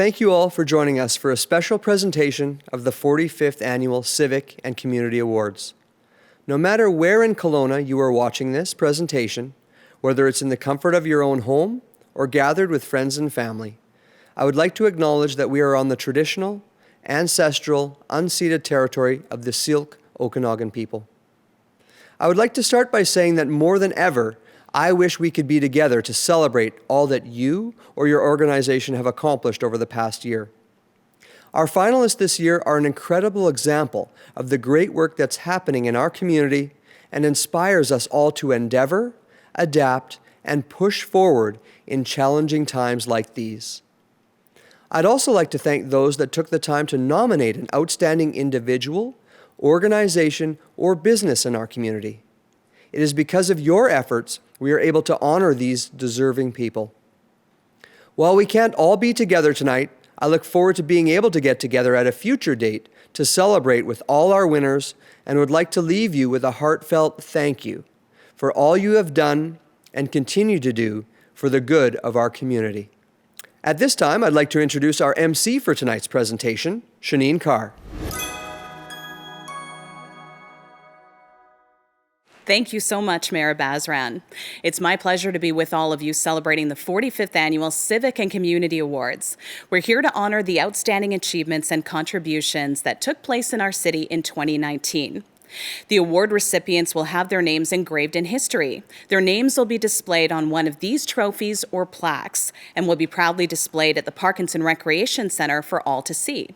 thank you all for joining us for a special presentation of the 45th Annual Civic and Community Awards. No matter where in Kelowna you are watching this presentation, whether it's in the comfort of your own home or gathered with friends and family, I would like to acknowledge that we are on the traditional, ancestral, unceded territory of the Syilx Okanagan people. I would like to start by saying that more than ever, I wish we could be together to celebrate all that you or your organization have accomplished over the past year. Our finalists this year are an incredible example of the great work that's happening in our community and inspires us all to endeavor, adapt, and push forward in challenging times like these. I'd also like to thank those that took the time to nominate an outstanding individual, organization, or business in our community. It is because of your efforts we are able to honor these deserving people. While we can't all be together tonight, I look forward to being able to get together at a future date to celebrate with all our winners and would like to leave you with a heartfelt thank you for all you have done and continue to do for the good of our community. At this time, I'd like to introduce our MC for tonight's presentation, Shaneen Carr. Thank you so much, Mayor Bazran. It's my pleasure to be with all of you celebrating the 45th Annual Civic and Community Awards. We're here to honor the outstanding achievements and contributions that took place in our city in 2019. The award recipients will have their names engraved in history. Their names will be displayed on one of these trophies or plaques and will be proudly displayed at the Parkinson Recreation Center for all to see.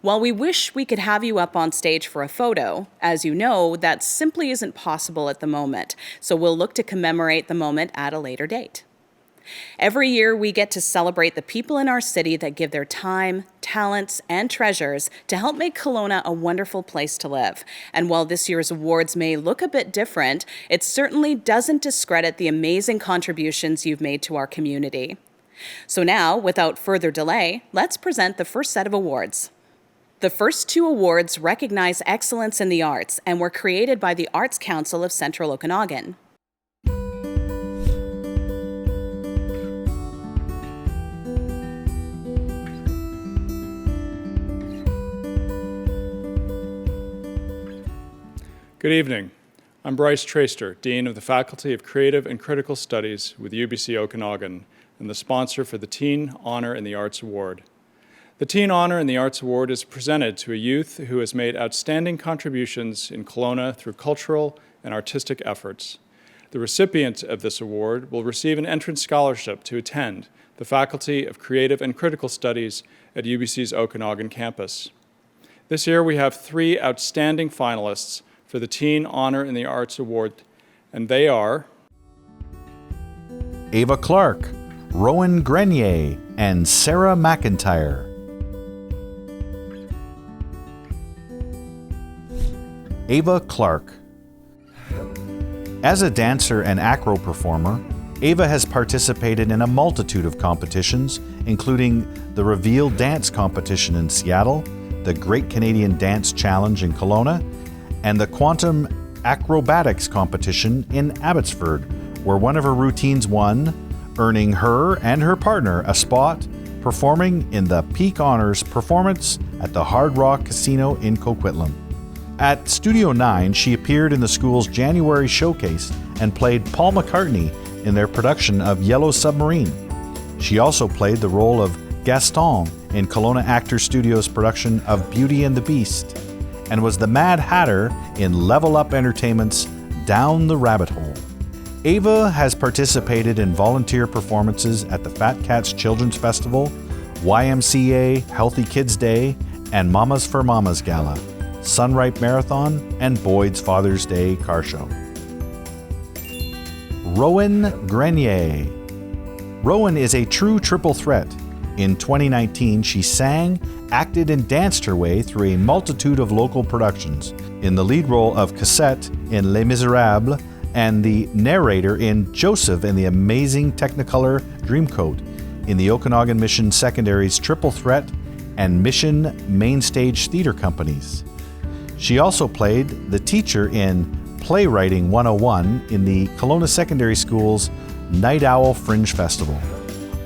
While we wish we could have you up on stage for a photo, as you know, that simply isn't possible at the moment, so we'll look to commemorate the moment at a later date. Every year, we get to celebrate the people in our city that give their time, talents, and treasures to help make Kelowna a wonderful place to live. And while this year's awards may look a bit different, it certainly doesn't discredit the amazing contributions you've made to our community. So now, without further delay, let's present the first set of awards. The first two awards recognize excellence in the arts and were created by the Arts Council of Central Okanagan. Good evening. I'm Bryce Traster, Dean of the Faculty of Creative and Critical Studies with UBC Okanagan and the sponsor for the Teen Honor in the Arts Award. The Teen Honor in the Arts Award is presented to a youth who has made outstanding contributions in Kelowna through cultural and artistic efforts. The recipient of this award will receive an entrance scholarship to attend the Faculty of Creative and Critical Studies at UBC's Okanagan campus. This year we have 3 outstanding finalists for the Teen Honor in the Arts Award, and they are Ava Clark, Rowan Grenier, and Sarah McIntyre. Ava Clark. As a dancer and acro performer, Ava has participated in a multitude of competitions, including the Reveal Dance Competition in Seattle, the Great Canadian Dance Challenge in Kelowna, and the Quantum Acrobatics Competition in Abbotsford, where one of her routines won, earning her and her partner a spot performing in the Peak Honors performance at the Hard Rock Casino in Coquitlam. At Studio 9, she appeared in the school's January showcase and played Paul McCartney in their production of Yellow Submarine. She also played the role of Gaston in Kelowna Actor Studio's production of Beauty and the Beast, and was the Mad Hatter in Level Up Entertainment's Down the Rabbit Hole. Ava has participated in volunteer performances at the Fat Cats Children's Festival, YMCA Healthy Kids Day, and Mamas for Mamas Gala, Sunripe Marathon, and Boyd's Father's Day Car Show. Rowan Grenier. Rowan is a true triple threat. In 2019, she sang, acted, and danced her way through a multitude of local productions, in the lead role of Cassette in Les Miserables, and the narrator in Joseph and the Amazing Technicolor Dreamcoat, in the Okanagan Mission Secondary's Triple Threat and Mission Mainstage Theatre Companies. She also played the teacher in Playwriting 101 in the Kelowna Secondary School's Night Owl Fringe Festival.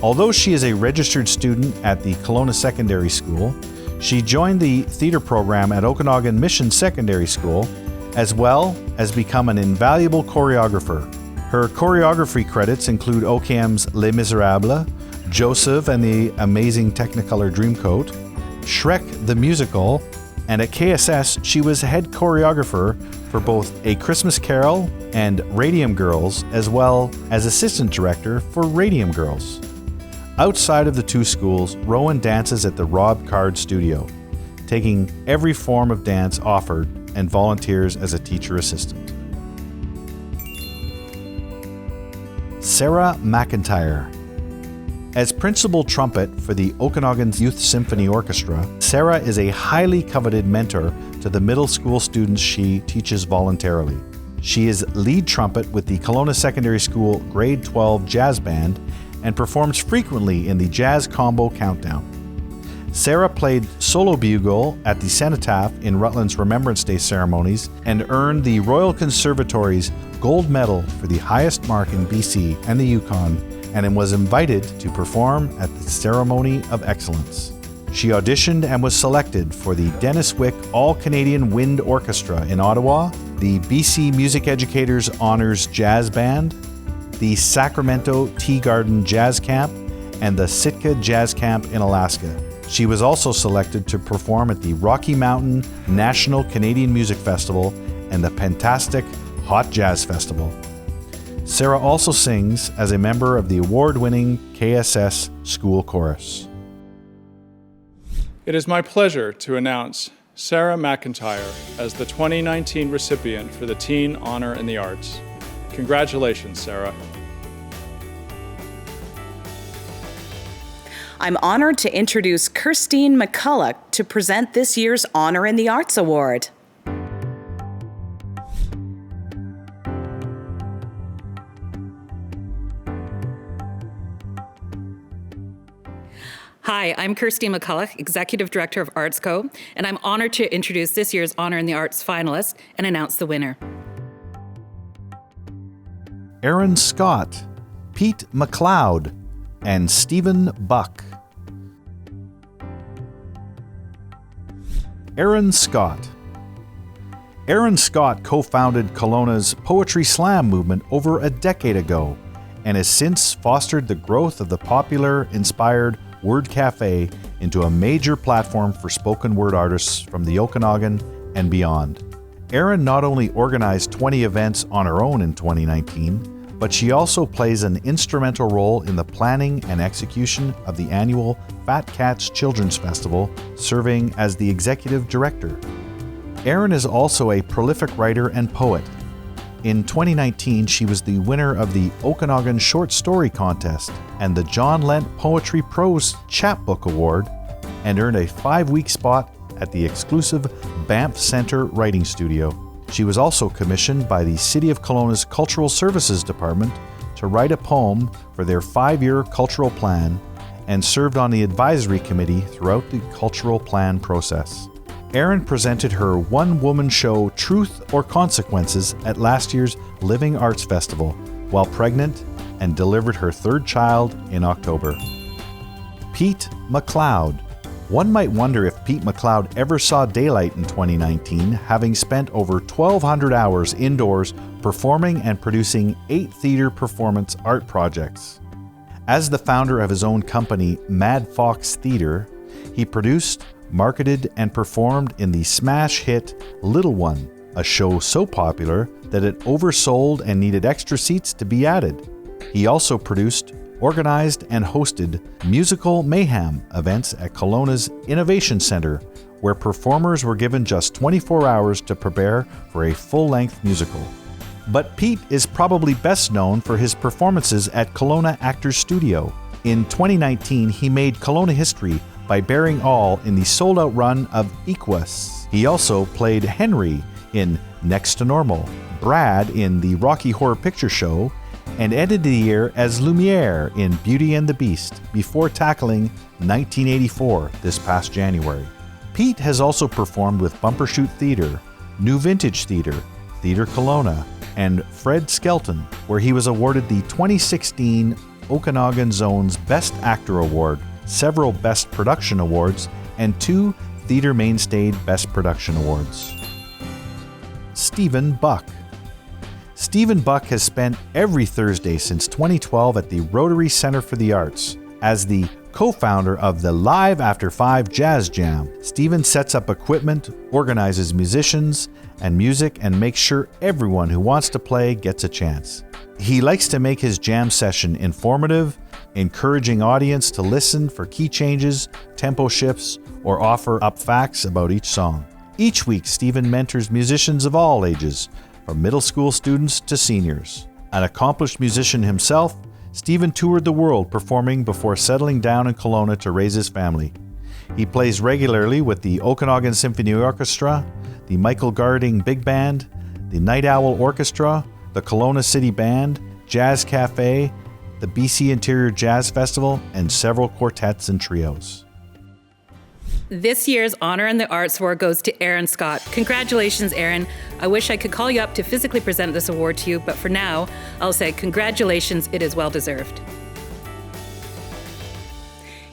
Although she is a registered student at the Kelowna Secondary School, she joined the theatre program at Okanagan Mission Secondary School, as well as become an invaluable choreographer. Her choreography credits include OKM's Les Miserables, Joseph and the Amazing Technicolor Dreamcoat, Shrek the Musical, and at KSS she was head choreographer for both A Christmas Carol and Radium Girls, as well as assistant director for Radium Girls. Outside of the two schools, Rowan dances at the Rob Card Studio, taking every form of dance offered and volunteers as a teacher assistant. Sarah McIntyre. As principal trumpet for the Okanagan Youth Symphony Orchestra, Sarah is a highly coveted mentor to the middle school students she teaches voluntarily. She is lead trumpet with the Kelowna Secondary School Grade 12 Jazz Band and performs frequently in the Jazz Combo Countdown. Sarah played solo bugle at the Cenotaph in Rutland's Remembrance Day ceremonies and earned the Royal Conservatory's Gold Medal for the highest mark in BC and the Yukon, and was invited to perform at the Ceremony of Excellence. She auditioned and was selected for the Dennis Wick All-Canadian Wind Orchestra in Ottawa, the BC Music Educators Honours Jazz Band, the Sacramento Tea Garden Jazz Camp, and the Sitka Jazz Camp in Alaska. She was also selected to perform at the Rocky Mountain National Canadian Music Festival and the Fantastic Hot Jazz Festival. Sarah also sings as a member of the award-winning KSS School Chorus. It is my pleasure to announce Sarah McIntyre as the 2019 recipient for the Teen Honor in the Arts. Congratulations, Sarah. I'm honored to introduce Kirstine McCulloch to present this year's Honor in the Arts Award. Hi, I'm Kirsty McCulloch, Executive Director of ArtsCo, and I'm honored to introduce this year's Honor in the Arts finalist and announce the winner. Aaron Scott, Pete McLeod, and Stephen Buck. Aaron Scott. Aaron Scott co-founded Kelowna's Poetry Slam movement over a decade ago and has since fostered the growth of the popular, inspired Word Cafe into a major platform for spoken word artists from the Okanagan and beyond. Erin not only organized 20 events on her own in 2019, but she also plays an instrumental role in the planning and execution of the annual Fat Cats Children's Festival, serving as the executive director. Erin is also a prolific writer and poet. In 2019, she was the winner of the Okanagan Short Story Contest and the John Lent Poetry Prose Chapbook Award, and earned a 5-week spot at the exclusive Banff Centre Writing Studio. She was also commissioned by the City of Kelowna's Cultural Services Department to write a poem for their 5-year cultural plan and served on the advisory committee throughout the cultural plan process. Erin presented her one-woman show Truth or Consequences at last year's Living Arts Festival while pregnant and delivered her 3rd child in October. Pete McLeod. One might wonder if Pete McLeod ever saw daylight in 2019, having spent over 1,200 hours indoors performing and producing 8 theater performance art projects. As the founder of his own company, Mad Fox Theater, he produced, marketed, and performed in the smash hit Little One, a show so popular that it oversold and needed extra seats to be added. He also produced, organized, and hosted musical mayhem events at Kelowna's Innovation Centre, where performers were given just 24 hours to prepare for a full-length musical. But Pete is probably best known for his performances at Kelowna Actors Studio. In 2019, he made Kelowna history by bearing all in the sold-out run of Equus. He also played Henry in Next to Normal, Brad in the Rocky Horror Picture Show, and ended the year as Lumiere in Beauty and the Beast before tackling 1984 this past January. Pete has also performed with Bumbershoot Theatre, New Vintage Theatre, Theatre Kelowna, and Fred Skelton, where he was awarded the 2016 Okanagan Zone's Best Actor Award, several Best Production Awards, and 2 Theatre Mainstay Best Production Awards. Stephen Buck. Stephen Buck has spent every Thursday since 2012 at the Rotary Centre for the Arts. As the co-founder of the Live After 5 Jazz Jam, Stephen sets up equipment, organizes musicians and music, and makes sure everyone who wants to play gets a chance. He likes to make his jam session informative, encouraging audience to listen for key changes, tempo shifts, or offer up facts about each song. Each week, Stephen mentors musicians of all ages, from middle school students to seniors. An accomplished musician himself, Stephen toured the world performing before settling down in Kelowna to raise his family. He plays regularly with the Okanagan Symphony Orchestra, the Michael Garding Big Band, the Night Owl Orchestra, the Kelowna City Band, Jazz Cafe, the BC Interior Jazz Festival, and several quartets and trios. This year's Honor in the Arts Award goes to Aaron Scott. Congratulations, Aaron. I wish I could call you up to physically present this award to you, but for now, I'll say congratulations, it is well deserved.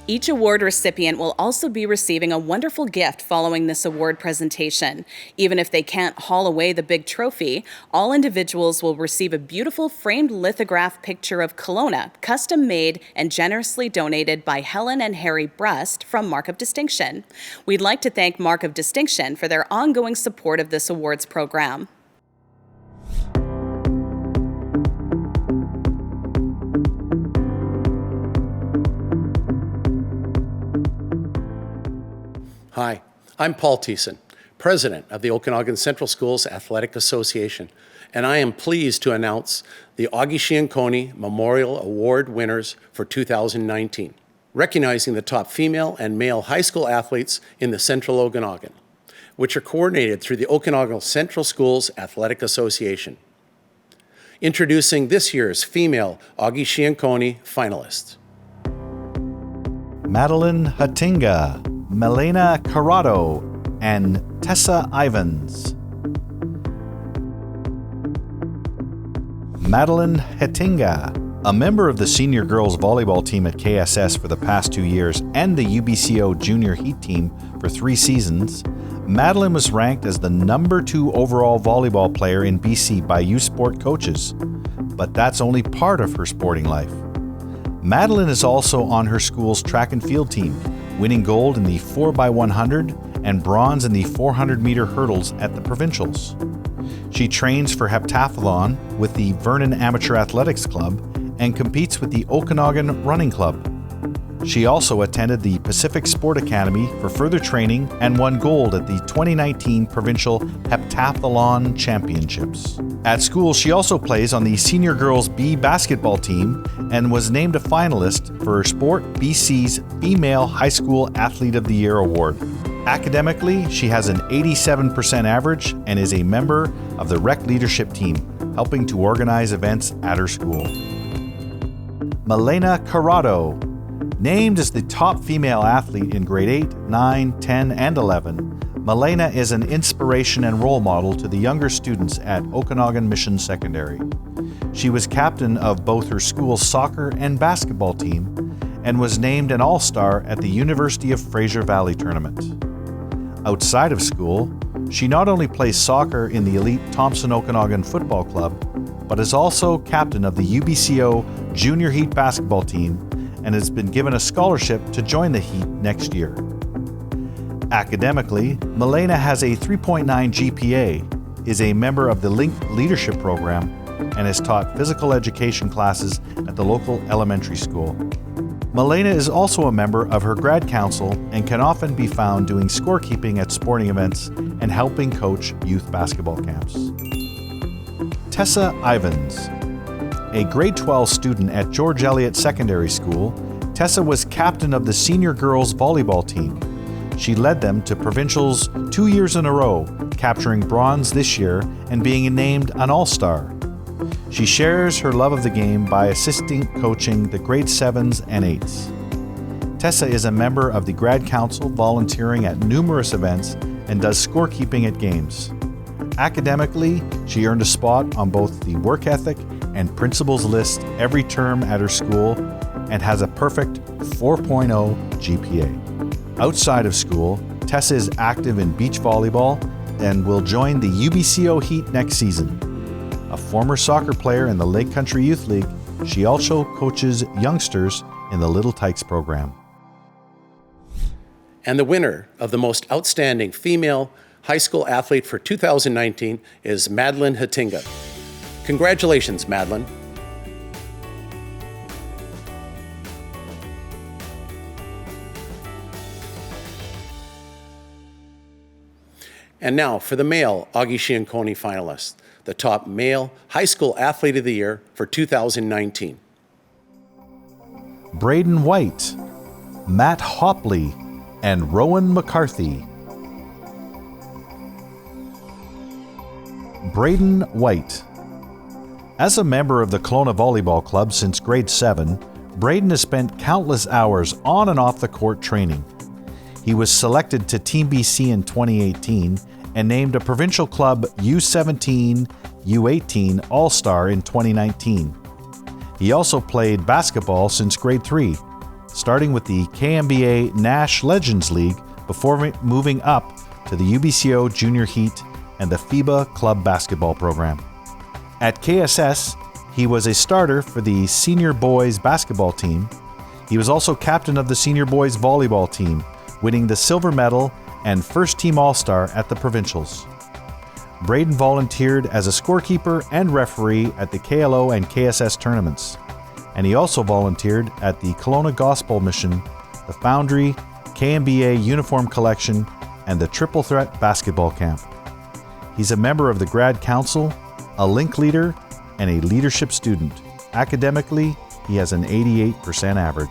Each award recipient will also be receiving a wonderful gift following this award presentation. Even if they can't haul away the big trophy, all individuals will receive a beautiful framed lithograph picture of Kelowna, custom made and generously donated by Helen and Harry Brust from Mark of Distinction. We'd like to thank Mark of Distinction for their ongoing support of this awards program. Hi, I'm Paul Thiessen, President of the Okanagan Central Schools Athletic Association, and I am pleased to announce the Augie Shianconi Memorial Award winners for 2019, recognizing the top female and male high school athletes in the Central Okanagan, which are coordinated through the Okanagan Central Schools Athletic Association. Introducing this year's female Augie Shianconi finalists. Madeline Hatinga, Melena Corrado, and Tessa Ivans. Madeline Hatinga, a member of the senior girls volleyball team at KSS for the past 2 years and the UBCO junior heat team for 3 seasons, Madeline was ranked as the number 2 overall volleyball player in BC by U Sport coaches. But that's only part of her sporting life. Madeline is also on her school's track and field team, winning gold in the 4x100 and bronze in the 400-meter hurdles at the provincials. She trains for heptathlon with the Vernon Amateur Athletics Club and competes with the Okanagan Running Club. She also attended the Pacific Sport Academy for further training and won gold at the 2019 Provincial Heptathlon Championships. At school, she also plays on the Senior Girls B basketball team and was named a finalist for Sport BC's Female High School Athlete of the Year Award. Academically, she has an 87% average and is a member of the Rec Leadership Team, helping to organize events at her school. Melena Corrado, named as the top female athlete in grade 8, 9, 10, and 11, Melena is an inspiration and role model to the younger students at Okanagan Mission Secondary. She was captain of both her school's soccer and basketball team and was named an All-Star at the University of Fraser Valley Tournament. Outside of school, she not only plays soccer in the elite Thompson Okanagan Football Club, but is also captain of the UBCO Junior Heat basketball team and has been given a scholarship to join the Heat next year. Academically, Melena has a 3.9 GPA, is a member of the Link Leadership Program, and has taught physical education classes at the local elementary school. Melena is also a member of her grad council and can often be found doing scorekeeping at sporting events and helping coach youth basketball camps. Tessa Ivans. A grade 12 student at George Eliot Secondary School, Tessa was captain of the senior girls volleyball team. She led them to provincials 2 years in a row, capturing bronze this year and being named an All-Star. She shares her love of the game by assisting coaching the grade 7s and 8s. Tessa is a member of the grad council, volunteering at numerous events and does scorekeeping at games. Academically, she earned a spot on both the work ethic and principals list every term at her school and has a perfect 4.0 GPA. Outside of school, Tessa is active in beach volleyball and will join the UBCO Heat next season. A former soccer player in the Lake Country Youth League, she also coaches youngsters in the Little Tykes program. And the winner of the most outstanding female high school athlete for 2019 is Madeline Hatinga. Congratulations, Madeline. And now for the male Augie Shianconi finalists, the top male high school athlete of the year for 2019. Braden White, Matt Hopley, and Rowan McCarthy. Braden White. As a member of the Kelowna Volleyball Club since grade 7, Braden has spent countless hours on and off the court training. He was selected to Team BC in 2018 and named a provincial club U17, U18 All-Star in 2019. He also played basketball since grade 3, starting with the KMBA Nash Legends League before moving up to the UBCO Junior Heat and the FIBA Club Basketball Program. At KSS, he was a starter for the Senior Boys Basketball team. He was also captain of the Senior Boys Volleyball team, winning the silver medal and first team All-Star at the Provincials. Braden volunteered as a scorekeeper and referee at the KLO and KSS tournaments, and he also volunteered at the Kelowna Gospel Mission, the Foundry, KMBA Uniform Collection, and the Triple Threat Basketball Camp. He's a member of the Grad Council, a Link Leader, and a leadership student. Academically, he has an 88% average.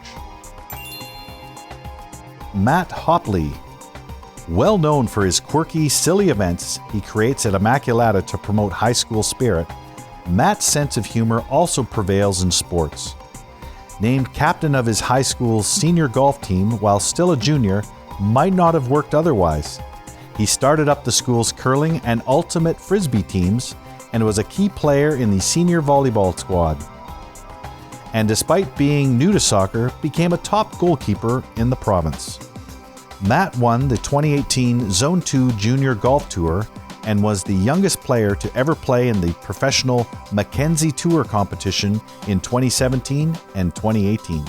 Matt Hopley. Well known for his quirky, silly events he creates at Immaculata to promote high school spirit, Matt's sense of humor also prevails in sports. Named captain of his high school's senior golf team while still a junior, might not have worked otherwise. He started up the school's curling and ultimate frisbee teams and was a key player in the senior volleyball squad. And despite being new to soccer, became a top goalkeeper in the province. Matt won the 2018 Zone 2 Junior Golf Tour and was the youngest player to ever play in the professional Mackenzie Tour competition in 2017 and 2018.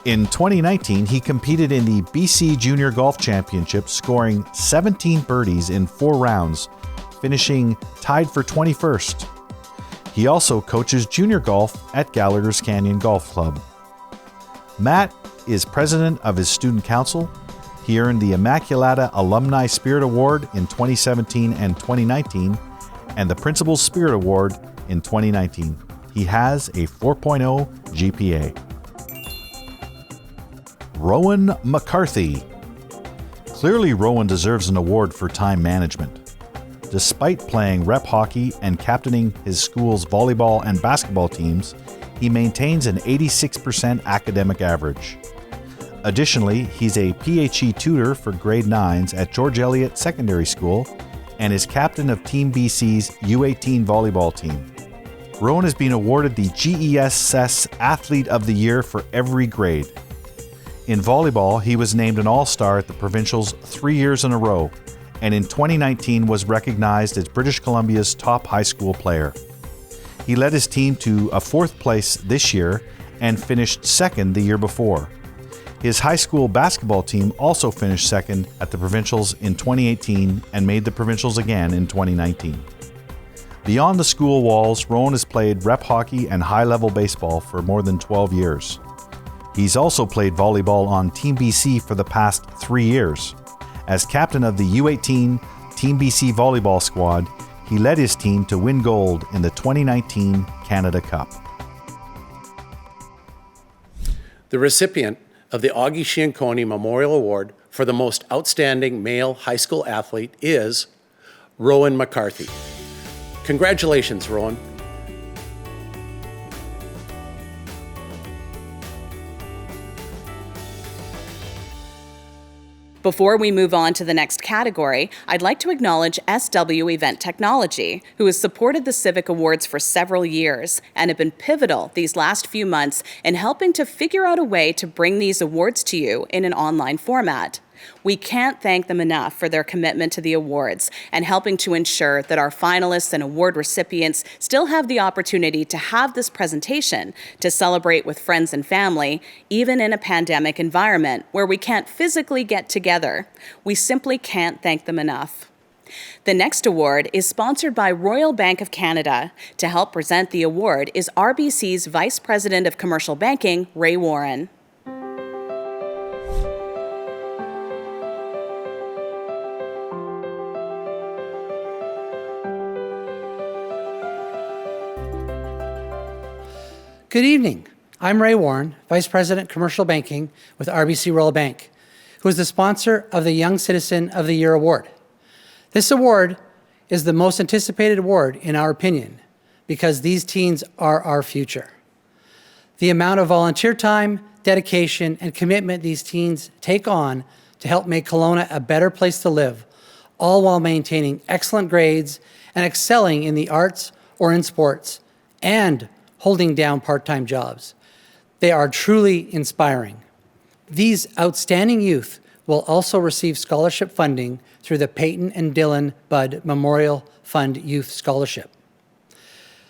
In 2019, he competed in the BC Junior Golf Championship, scoring 17 birdies in 4 rounds, finishing tied for 21st. He also coaches junior golf at Gallagher's Canyon Golf Club. Matt is president of his student council. He earned the Immaculata Alumni Spirit Award in 2017 and 2019, and the Principal's Spirit Award in 2019. He has a 4.0 GPA. Rowan McCarthy. Clearly, Rowan deserves an award for time management. Despite playing rep hockey and captaining his school's volleyball and basketball teams, he maintains an 86% academic average. Additionally, he's a PHE tutor for grade 9s at George Eliot Secondary School and is captain of Team BC's U18 volleyball team. Rowan has been awarded the GESS Athlete of the Year for every grade. In volleyball, he was named an All-Star at the Provincials 3 years in a row, and in 2019 was recognized as British Columbia's top high school player. He led his team to a 4th place this year and finished 2nd the year before. His high school basketball team also finished 2nd at the Provincials in 2018 and made the Provincials again in 2019. Beyond the school walls, Rowan has played rep hockey and high-level baseball for more than 12 years. He's also played volleyball on Team BC for the past 3 years. As captain of the U18 Team BC volleyball squad, he led his team to win gold in the 2019 Canada Cup. The recipient of the Augie Shianconi Memorial Award for the most outstanding male high school athlete is Rowan McCarthy. Congratulations, Rowan. Before we move on to the next category, I'd like to acknowledge SW Event Technology, who has supported the Civic Awards for several years and have been pivotal these last few months in helping to figure out a way to bring these awards to you in an online format. We can't thank them enough for their commitment to the awards and helping to ensure that our finalists and award recipients still have the opportunity to have this presentation to celebrate with friends and family, even in a pandemic environment where we can't physically get together. We simply can't thank them enough. The next award is sponsored by Royal Bank of Canada. To help present the award is RBC's Vice President of Commercial Banking, Ray Warren. Good evening. I'm Ray Warren, Vice President Commercial Banking with RBC Royal Bank, who is the sponsor of the Young Citizen of the Year Award. This award is the most anticipated award in our opinion because these teens are our future. The amount of volunteer time, dedication, and commitment these teens take on to help make Kelowna a better place to live, all while maintaining excellent grades and excelling in the arts or in sports, and holding down part-time jobs. They are truly inspiring. These outstanding youth will also receive scholarship funding through the Peyton and Dylan Budd Memorial Fund Youth Scholarship.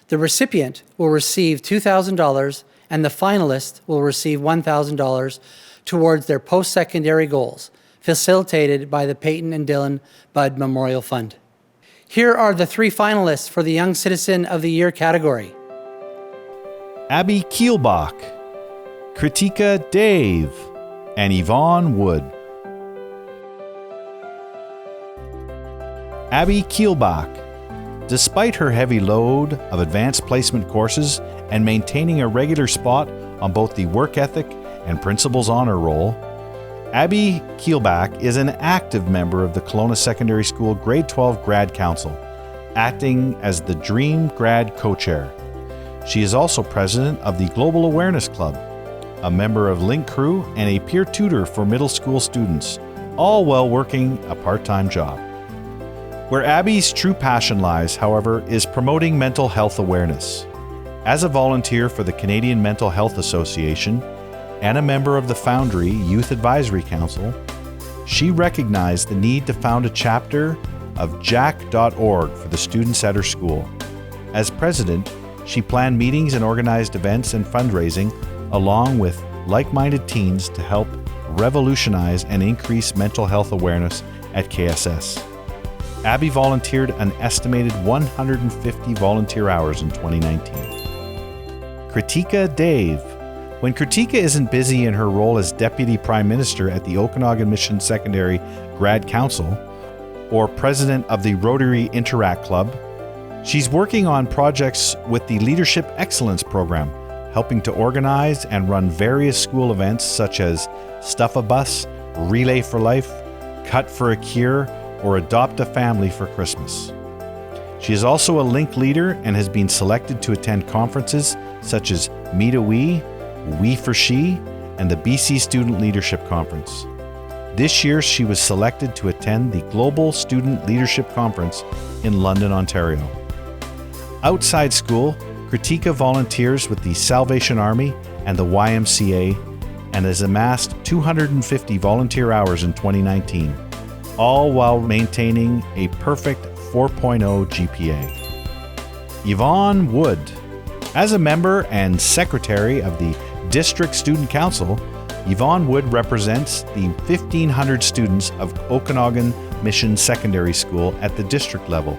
The recipient will receive $2,000 and the finalist will receive $1,000 towards their post-secondary goals, facilitated by the Peyton and Dylan Budd Memorial Fund. Here are the 3 finalists for the Young Citizen of the Year category. Abby Kielbach, Kritika Dave, and Yvonne Wood. Abby Kielbach, despite her heavy load of advanced placement courses and maintaining a regular spot on both the work ethic and principals honor roll, Abby Kielbach is an active member of the Kelowna Secondary School Grade 12 Grad Council, acting as the Dream Grad Co-Chair. She is also president of the Global Awareness Club, a member of Link Crew, and a peer tutor for middle school students, all while working a part-time job. Where Abby's true passion lies, however, is promoting mental health awareness. As a volunteer for the Canadian Mental Health Association and a member of the Foundry Youth Advisory Council, she recognized the need to found a chapter of jack.org for the students at her school. As president, she planned meetings and organized events and fundraising along with like-minded teens to help revolutionize and increase mental health awareness at KSS. Abby volunteered an estimated 150 volunteer hours in 2019. Kritika Dave. When Kritika isn't busy in her role as Deputy Prime Minister at the Okanagan Mission Secondary Grad Council or President of the Rotary Interact Club, she's working on projects with the Leadership Excellence Program, helping to organize and run various school events such as Stuff a Bus, Relay for Life, Cut for a Cure, or Adopt a Family for Christmas. She is also a Link leader and has been selected to attend conferences such as Meet a We for She, and the BC Student Leadership Conference. This year, she was selected to attend the Global Student Leadership Conference in London, Ontario. Outside school, Kritika volunteers with the Salvation Army and the YMCA and has amassed 250 volunteer hours in 2019, all while maintaining a perfect 4.0 GPA. Yvonne Wood. As a member and secretary of the District Student Council, Yvonne Wood represents the 1,500 students of Okanagan Mission Secondary School at the district level.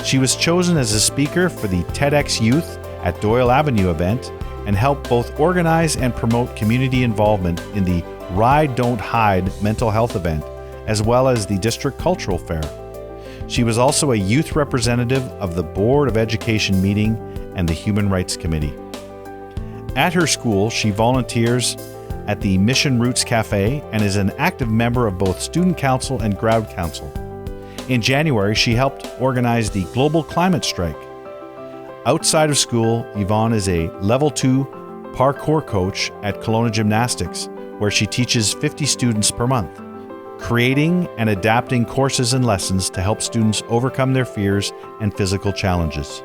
She was chosen as a speaker for the TEDx Youth at Doyle Avenue event and helped both organize and promote community involvement in the Ride Don't Hide mental health event, as well as the district cultural fair. She was also a youth representative of the Board of Education meeting and the Human Rights Committee. At her school, she volunteers at the Mission Roots Cafe and is an active member of both Student Council and Grad Council. In January, she helped organize the Global Climate Strike. Outside of school, Yvonne is a Level 2 parkour coach at Kelowna Gymnastics, where she teaches 50 students per month. creating and adapting courses and lessons to help students overcome their fears and physical challenges.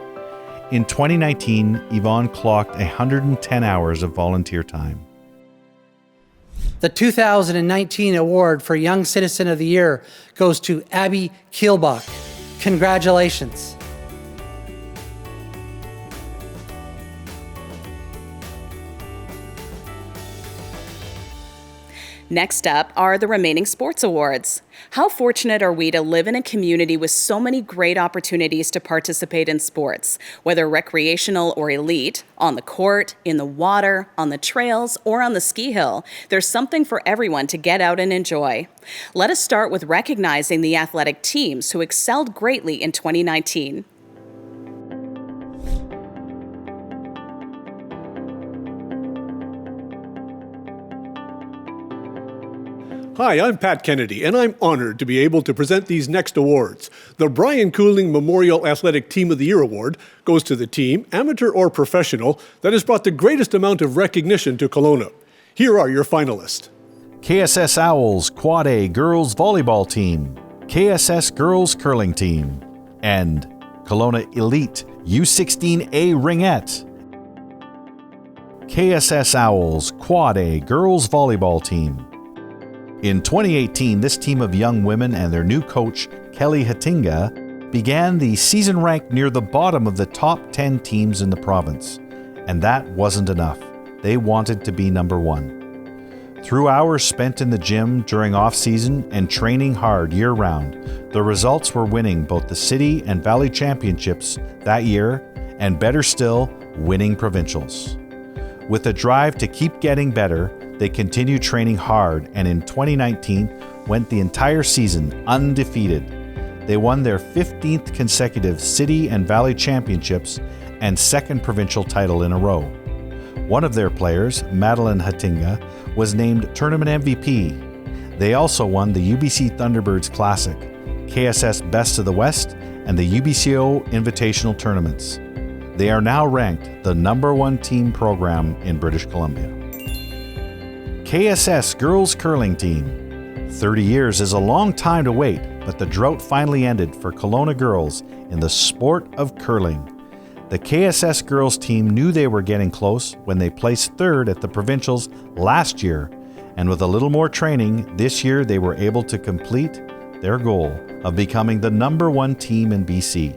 In 2019, Yvonne clocked 110 hours of volunteer time. The 2019 award for Young Citizen of the Year goes to Abby Kielbach. Congratulations. Next up are the remaining sports awards. How fortunate are we to live in a community with so many great opportunities to participate in sports, whether recreational or elite, on the court, in the water, on the trails, or on the ski hill. There's something for everyone to get out and enjoy. Let us start with recognizing the athletic teams who excelled greatly in 2019. Hi, I'm Pat Kennedy, and I'm honored to be able to present these next awards. The Brian Cooling Memorial Athletic Team of the Year Award goes to the team, amateur or professional, that has brought the greatest amount of recognition to Kelowna. Here are your finalists. KSS Owls Quad A Girls Volleyball Team, KSS Girls Curling Team, and Kelowna Elite U16A Ringette. KSS Owls Quad A Girls Volleyball Team. In 2018, this team of young women and their new coach, Kelly Hatinga, began the season ranked near the bottom of the top 10 teams in the province. And that wasn't enough. They wanted to be number one. Through hours spent in the gym during off-season and training hard year-round, the results were winning both the City and Valley Championships that year, and better still, winning provincials. With a drive to keep getting better, they continued training hard and in 2019 went the entire season undefeated. They won their 15th consecutive City and Valley Championships and second provincial title in a row. One of their players, Madeline Hatinga, was named Tournament MVP. They also won the UBC Thunderbirds Classic, KSS Best of the West, and the UBCO Invitational Tournaments. They are now ranked the #1 team program in British Columbia. KSS Girls Curling Team. 30 years is a long time to wait, but the drought finally ended for Kelowna girls in the sport of curling. The KSS girls team knew they were getting close when they placed third at the provincials last year, and with a little more training, this year they were able to complete their goal of becoming the #1 team in BC.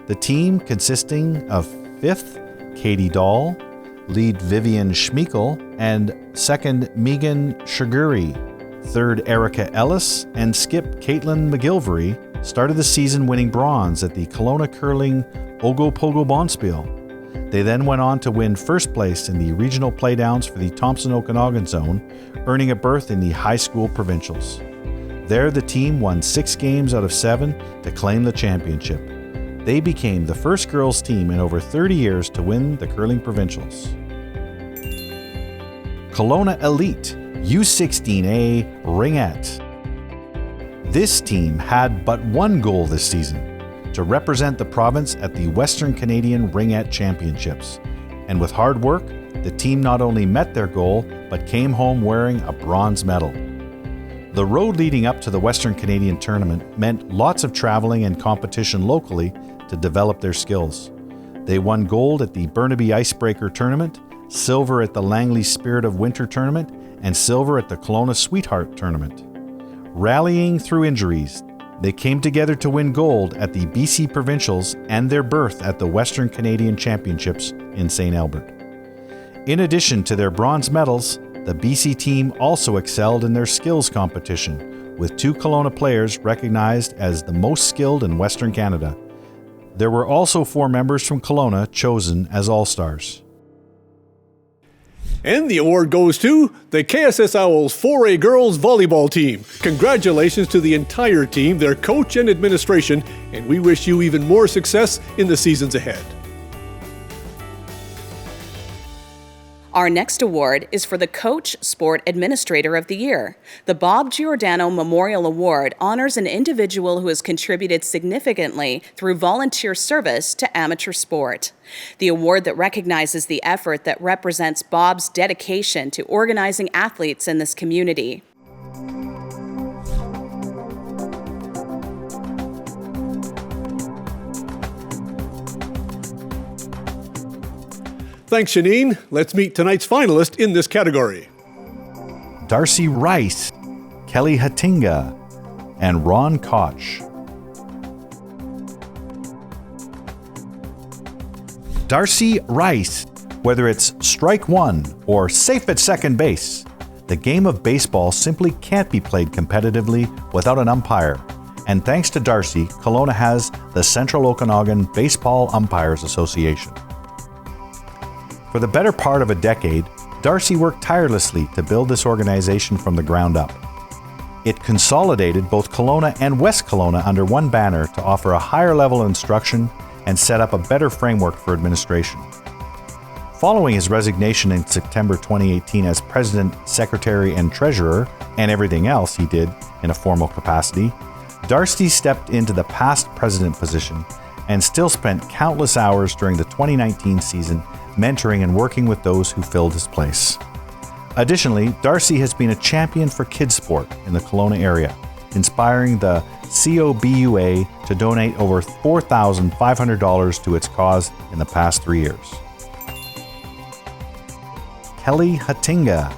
The team, consisting of 5th Katie Dahl, lead Vivian Schmeickel, and second Megan Shaguri, third Erica Ellis, and skip Caitlin McGilvery, started the season winning bronze at the Kelowna Curling Ogopogo Bonspiel. They then went on to win first place in the regional playdowns for the Thompson Okanagan zone, earning a berth in the high school provincials. There, the team won 6 games out of 7 to claim the championship. They became the first girls team in over 30 years to win the curling provincials. Kelowna Elite U16A Ringette. This team had but one goal this season, to represent the province at the Western Canadian Ringette Championships. And with hard work, the team not only met their goal, but came home wearing a bronze medal. The road leading up to the Western Canadian Tournament meant lots of traveling and competition locally to develop their skills. They won gold at the Burnaby Icebreaker Tournament, silver at the Langley Spirit of Winter Tournament, and silver at the Kelowna Sweetheart Tournament. Rallying through injuries, they came together to win gold at the BC Provincials and their berth at the Western Canadian Championships in St. Albert. In addition to their bronze medals, the BC team also excelled in their skills competition, with 2 Kelowna players recognized as the most skilled in Western Canada. There were also 4 members from Kelowna chosen as All-Stars. And the award goes to the KSS Owls 4A Girls Volleyball Team. Congratulations to the entire team, their coach and administration, and we wish you even more success in the seasons ahead. Our next award is for the Coach Sport Administrator of the Year. The Bob Giordano Memorial Award honors an individual who has contributed significantly through volunteer service to amateur sport. The award that recognizes the effort that represents Bob's dedication to organizing athletes in this community. Thanks, Shanine. Let's meet tonight's finalist in this category. Darcy Rice, Kelly Hatinga, and Ron Koch. Darcy Rice. Whether it's strike one or safe at second base, the game of baseball simply can't be played competitively without an umpire. And thanks to Darcy, Kelowna has the Central Okanagan Baseball Umpires Association. For the better part of a decade, Darcy worked tirelessly to build this organization from the ground up. It consolidated both Kelowna and West Kelowna under one banner to offer a higher level of instruction and set up a better framework for administration. Following his resignation in September 2018 as President, Secretary, and Treasurer, and everything else he did in a formal capacity, Darcy stepped into the past president position and still spent countless hours during the 2019 season mentoring and working with those who filled his place. Additionally, Darcy has been a champion for kids sport in the Kelowna area, inspiring the COBUA to donate over $4,500 to its cause in the past 3 years. Kelly Hatinga.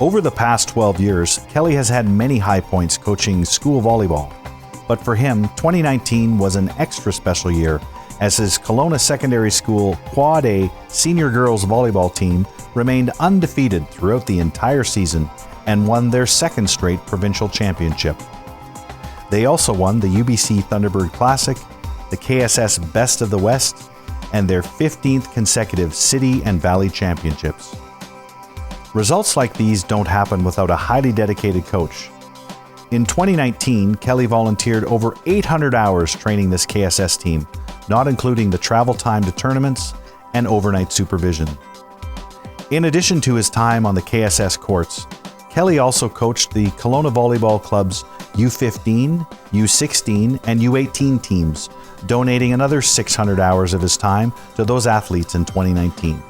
Over the past 12 years, Kelly has had many high points coaching school volleyball. But for him, 2019 was an extra special year as his Kelowna Secondary School Quad A senior girls volleyball team remained undefeated throughout the entire season and won their second straight provincial championship. They also won the UBC Thunderbird Classic, the KSS Best of the West, and their 15th consecutive City and Valley Championships. Results like these don't happen without a highly dedicated coach. In 2019, Kelly volunteered over 800 hours training this KSS team, not including the travel time to tournaments and overnight supervision. In addition to his time on the KSS courts, Kelly also coached the Kelowna Volleyball Club's U15, U16, and U18 teams, donating another 600 hours of his time to those athletes in 2019.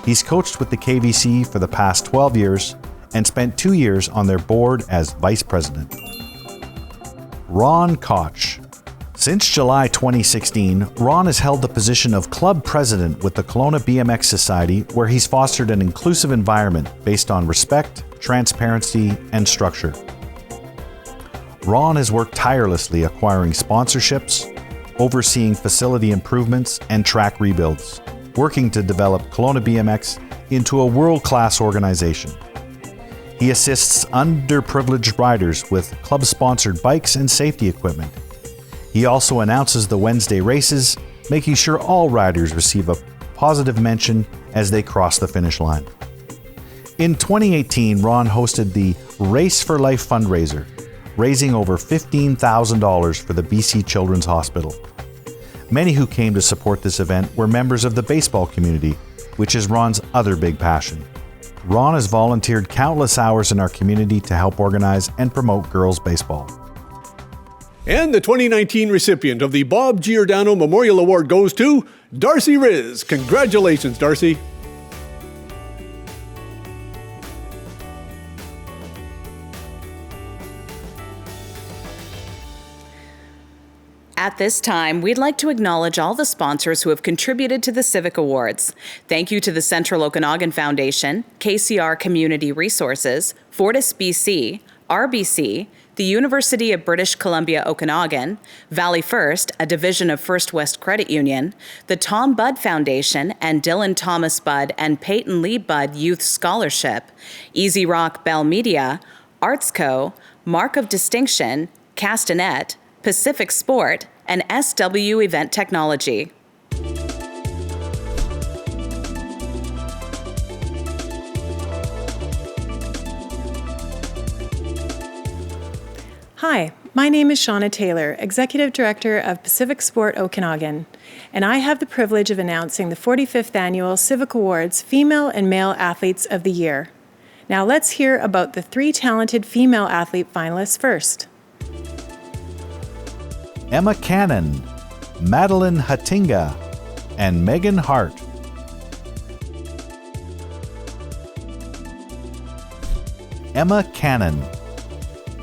He's coached with the KVC for the past 12 years and spent 2 years on their board as vice president. Ron Koch. Since July 2016, Ron has held the position of club president with the Kelowna BMX Society, where he's fostered an inclusive environment based on respect, transparency, and structure. Ron has worked tirelessly acquiring sponsorships, overseeing facility improvements and track rebuilds, working to develop Kelowna BMX into a world-class organization. He assists underprivileged riders with club-sponsored bikes and safety equipment. He also announces the Wednesday races, making sure all riders receive a positive mention as they cross the finish line. In 2018, Ron hosted the Race for Life fundraiser, raising over $15,000 for the BC Children's Hospital. Many who came to support this event were members of the baseball community, which is Ron's other big passion. Ron has volunteered countless hours in our community to help organize and promote girls' baseball. And the 2019 recipient of the Bob Giordano Memorial Award goes to Darcy Riz. Congratulations, Darcy. At this time, we'd like to acknowledge all the sponsors who have contributed to the Civic Awards. Thank you to the Central Okanagan Foundation, KCR Community Resources, Fortis BC, RBC, the University of British Columbia Okanagan, Valley First, a division of First West Credit Union, the Tom Budd Foundation and Dylan Thomas Budd and Peyton Lee Budd Youth Scholarship, Easy Rock Bell Media, Arts Co., Mark of Distinction, Castanet, Pacific Sport, and SW Event Technology. Hi, my name is Shauna Taylor, Executive Director of Pacific Sport Okanagan, and I have the privilege of announcing the 45th Annual Civic Awards Female and Male Athletes of the Year. Now let's hear about the 3 talented female athlete finalists first. Emma Cannon, Madeline Hatinga, and Megan Hart. Emma Cannon.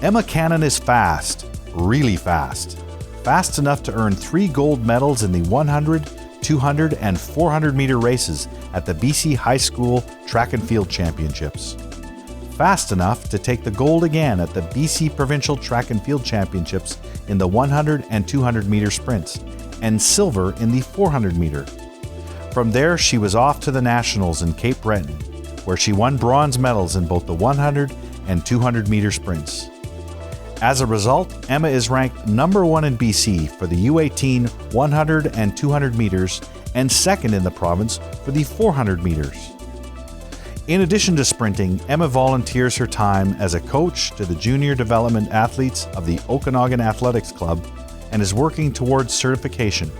Emma Cannon is fast, really fast. Fast enough to earn 3 gold medals in the 100, 200, and 400 meter races at the BC High School Track and Field Championships. Fast enough to take the gold again at the BC Provincial Track and Field Championships in the 100 and 200 meter sprints, and silver in the 400 meter. From there, she was off to the Nationals in Cape Breton, where she won bronze medals in both the 100 and 200 meter sprints. As a result, Emma is ranked number 1 in BC for the U18 100 and 200 meters and second in the province for the 400 meters. In addition to sprinting, Emma volunteers her time as a coach to the junior development athletes of the Okanagan Athletics Club and is working towards certification.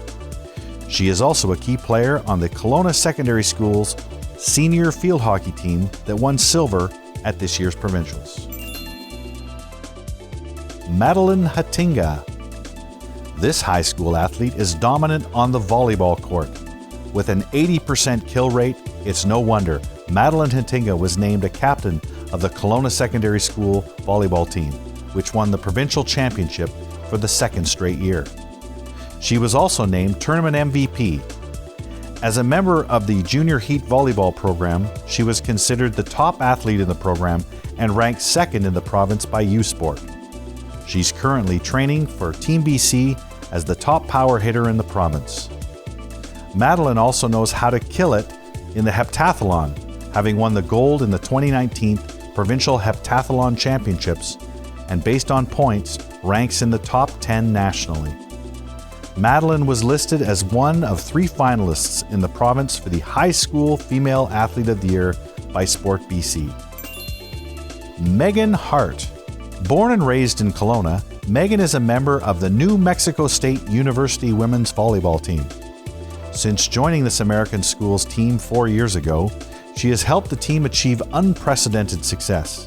She is also a key player on the Kelowna Secondary School's senior field hockey team that won silver at this year's provincials. Madeline Hatinga. This high school athlete is dominant on the volleyball court. With an 80% kill rate, it's no wonder Madeline Hatinga was named a captain of the Kelowna Secondary School volleyball team, which won the provincial championship for the second straight year. She was also named tournament MVP. As a member of the Junior Heat volleyball program, she was considered the top athlete in the program and ranked second in the province by U Sport. She's currently training for Team BC as the top power hitter in the province. Madeline also knows how to kill it in the heptathlon, having won the gold in the 2019 Provincial Heptathlon Championships, and based on points, ranks in the top 10 nationally. Madeline was listed as one of 3 finalists in the province for the High School Female Athlete of the Year by Sport BC. Megan Hart. Born and raised in Kelowna, Megan is a member of the New Mexico State University women's volleyball team. Since joining this American schools team 4 years ago, she has helped the team achieve unprecedented success.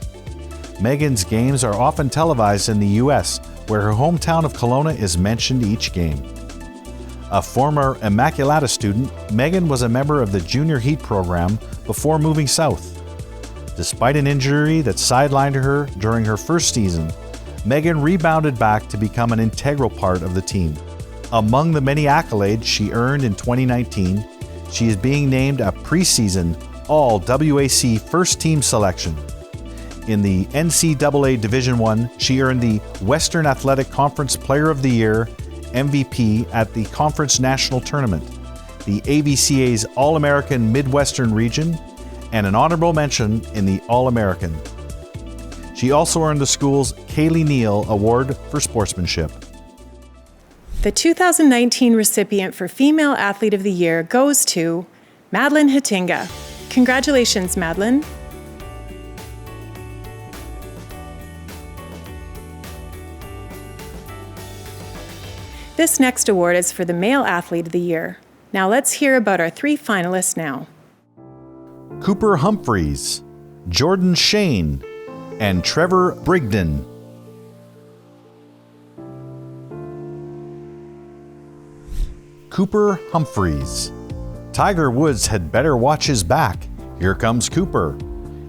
Megan's games are often televised in the U.S., where her hometown of Kelowna is mentioned each game. A former Immaculata student, Megan was a member of the Junior Heat program before moving south. Despite an injury that sidelined her during her first season, Megan rebounded back to become an integral part of the team. Among the many accolades she earned in 2019, she is being named a preseason All-WAC First Team selection. In the NCAA Division I, she earned the Western Athletic Conference Player of the Year MVP at the Conference National Tournament, the AVCA's All-American Midwestern Region, and an honorable mention in the All-American. She also earned the school's Kaylee Neal Award for Sportsmanship. The 2019 recipient for Female Athlete of the Year goes to Madeline Hatinga. Congratulations, Madeline. This next award is for the Male Athlete of the Year. Now let's hear about our 3 finalists now. Cooper Humphreys, Jordan Shane, and Trevor Brigden. Cooper Humphreys. Tiger Woods had better watch his back. Here comes Cooper.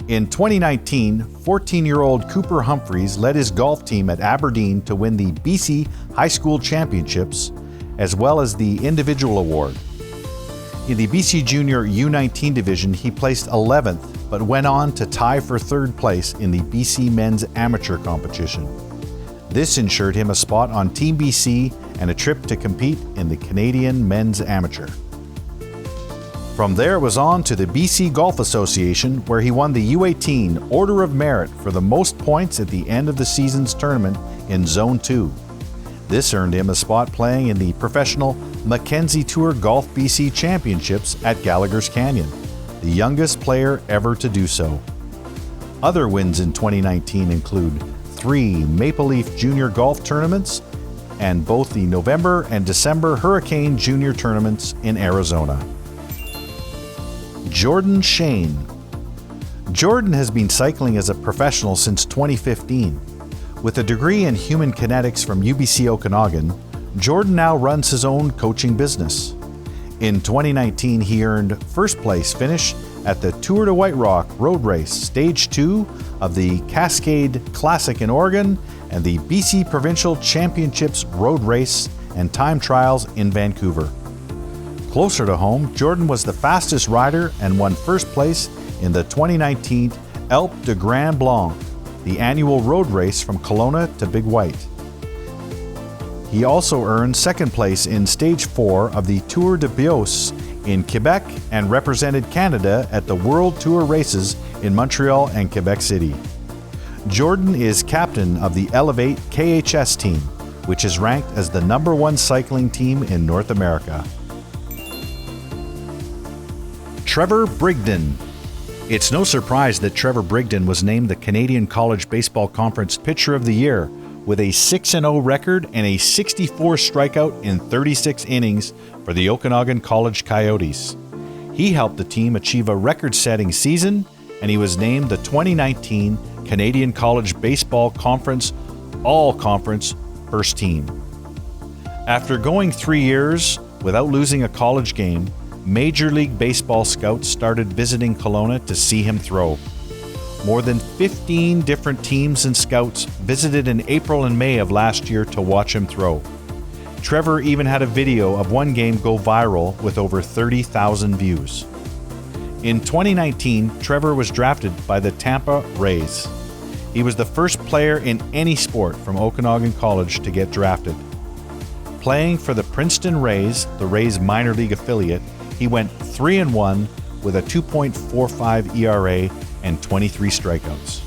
In 2019, 14-year-old Cooper Humphreys led his golf team at Aberdeen to win the BC High School Championships, as well as the individual award. In the BC Junior U19 division, he placed 11th, but went on to tie for 3rd place in the BC Men's Amateur competition. This ensured him a spot on Team BC and a trip to compete in the Canadian Men's Amateur. From there it was on to the BC Golf Association, where he won the U18 Order of Merit for the most points at the end of the season's tournament in Zone 2. This earned him a spot playing in the professional Mackenzie Tour Golf BC Championships at Gallagher's Canyon, the youngest player ever to do so. Other wins in 2019 include 3 Maple Leaf Junior Golf tournaments and both the November and December Hurricane Junior tournaments in Arizona. Jordan Shane. Jordan has been cycling as a professional since 2015. With a degree in human kinetics from UBC Okanagan, Jordan now runs his own coaching business. In 2019, he earned first place finish at the Tour de White Rock Road Race Stage 2 of the Cascade Classic in Oregon and the BC Provincial Championships Road Race and Time Trials in Vancouver. Closer to home, Jordan was the fastest rider and won first place in the 2019 Alpe de Grand Blanc, the annual road race from Kelowna to Big White. He also earned second place in Stage 4 of the Tour de Beauce in Quebec and represented Canada at the World Tour races in Montreal and Quebec City. Jordan is captain of the Elevate KHS team, which is ranked as the #1 cycling team in North America. Trevor Brigden. It's no surprise that Trevor Brigden was named the Canadian College Baseball Conference Pitcher of the Year with a 6-0 record and a 64 strikeout in 36 innings for the Okanagan College Coyotes. He helped the team achieve a record-setting season, and he was named the 2019 Canadian College Baseball Conference All-Conference First Team. After going 3 years without losing a college game, Major League Baseball scouts started visiting Kelowna to see him throw. More than 15 different teams and scouts visited in April and May of last year to watch him throw. Trevor even had a video of one game go viral with over 30,000 views. In 2019, Trevor was drafted by the Tampa Rays. He was the first player in any sport from Okanagan College to get drafted. Playing for the Princeton Rays, the Rays minor league affiliate, he went 3-1 with a 2.45 ERA and 23 strikeouts.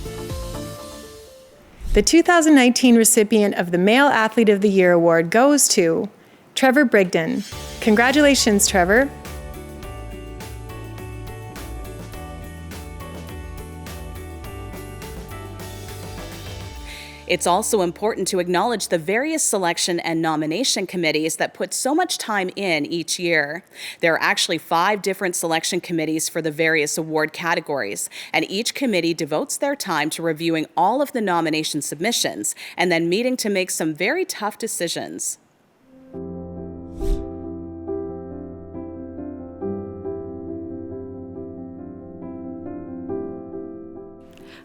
The 2019 recipient of the Male Athlete of the Year award goes to Trevor Brigden. Congratulations, Trevor. It's also important to acknowledge the various selection and nomination committees that put so much time in each year. There are actually 5 different selection committees for the various award categories, and each committee devotes their time to reviewing all of the nomination submissions and then meeting to make some very tough decisions.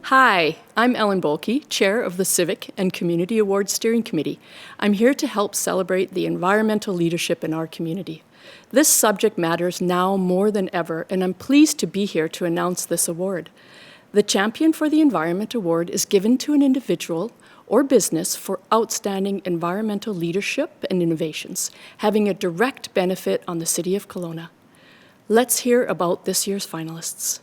Hi, I'm Ellen Bolke, Chair of the Civic and Community Awards Steering Committee. I'm here to help celebrate the environmental leadership in our community. This subject matters now more than ever, and I'm pleased to be here to announce this award. The Champion for the Environment Award is given to an individual or business for outstanding environmental leadership and innovations, having a direct benefit on the City of Kelowna. Let's hear about this year's finalists.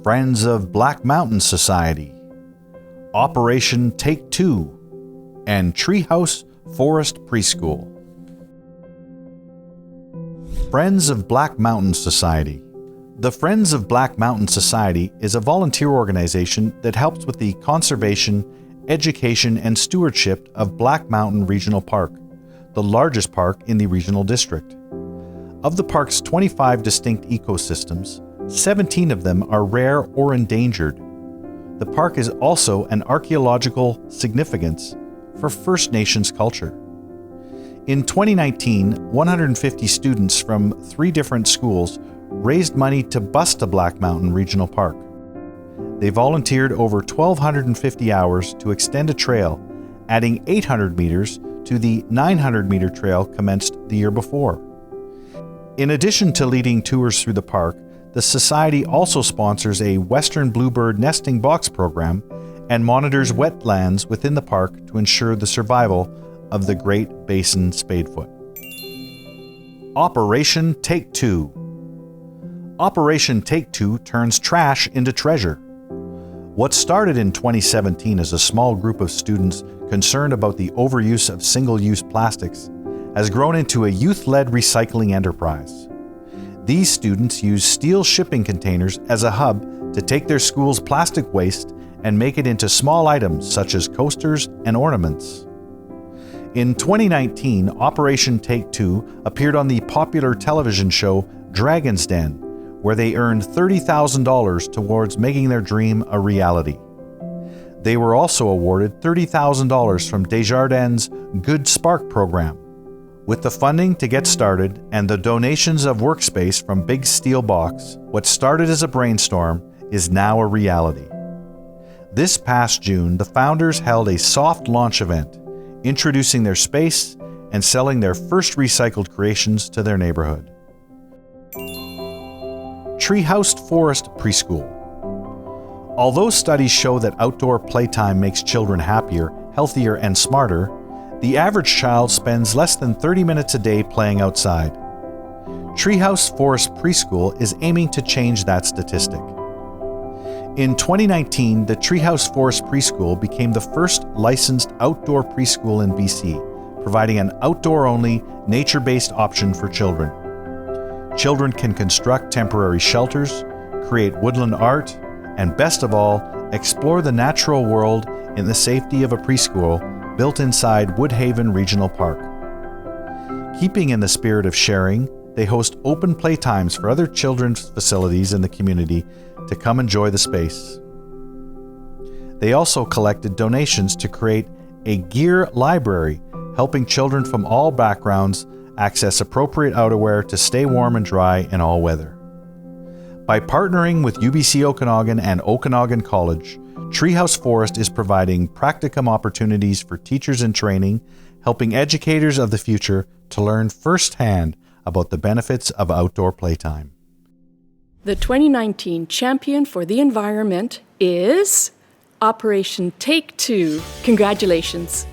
Friends of Black Mountain Society, Operation Take Two, and Treehouse Forest Preschool. Friends of Black Mountain Society. The Friends of Black Mountain Society is a volunteer organization that helps with the conservation, education, and stewardship of Black Mountain Regional Park, the largest park in the regional district. Of the park's 25 distinct ecosystems, 17 of them are rare or endangered. The park is also an archaeological significance for First Nations culture. In 2019, 150 students from 3 different schools raised money to bus to Black Mountain Regional Park. They volunteered over 1,250 hours to extend a trail, adding 800 meters to the 900-meter trail commenced the year before. In addition to leading tours through the park, the Society also sponsors a Western Bluebird nesting box program and monitors wetlands within the park to ensure the survival of the Great Basin spadefoot. Operation Take Two. Operation Take Two turns trash into treasure. What started in 2017 as a small group of students concerned about the overuse of single-use plastics has grown into a youth-led recycling enterprise. These students use steel shipping containers as a hub to take their school's plastic waste and make it into small items such as coasters and ornaments. In 2019, Operation Take Two appeared on the popular television show Dragon's Den, where they earned $30,000 towards making their dream a reality. They were also awarded $30,000 from Desjardins' Good Spark program. With the funding to get started and the donations of workspace from Big Steel Box, what started as a brainstorm is now a reality. This past June, the founders held a soft launch event, introducing their space and selling their first recycled creations to their neighborhood. Treehouse Forest Preschool. Although studies show that outdoor playtime makes children happier, healthier, and smarter, the average child spends less than 30 minutes a day playing outside. Treehouse Forest Preschool is aiming to change that statistic. In 2019, the Treehouse Forest Preschool became the first licensed outdoor preschool in BC, providing an outdoor-only, nature-based option for children. Children can construct temporary shelters, create woodland art, and best of all, explore the natural world in the safety of a preschool built inside Woodhaven Regional Park. Keeping in the spirit of sharing, they host open playtimes for other children's facilities in the community to come enjoy the space. They also collected donations to create a gear library, helping children from all backgrounds access appropriate outerwear to stay warm and dry in all weather. By partnering with UBC Okanagan and Okanagan College, Treehouse Forest is providing practicum opportunities for teachers in training, helping educators of the future to learn firsthand about the benefits of outdoor playtime. The 2019 Champion for the Environment is Operation Take Two. Congratulations.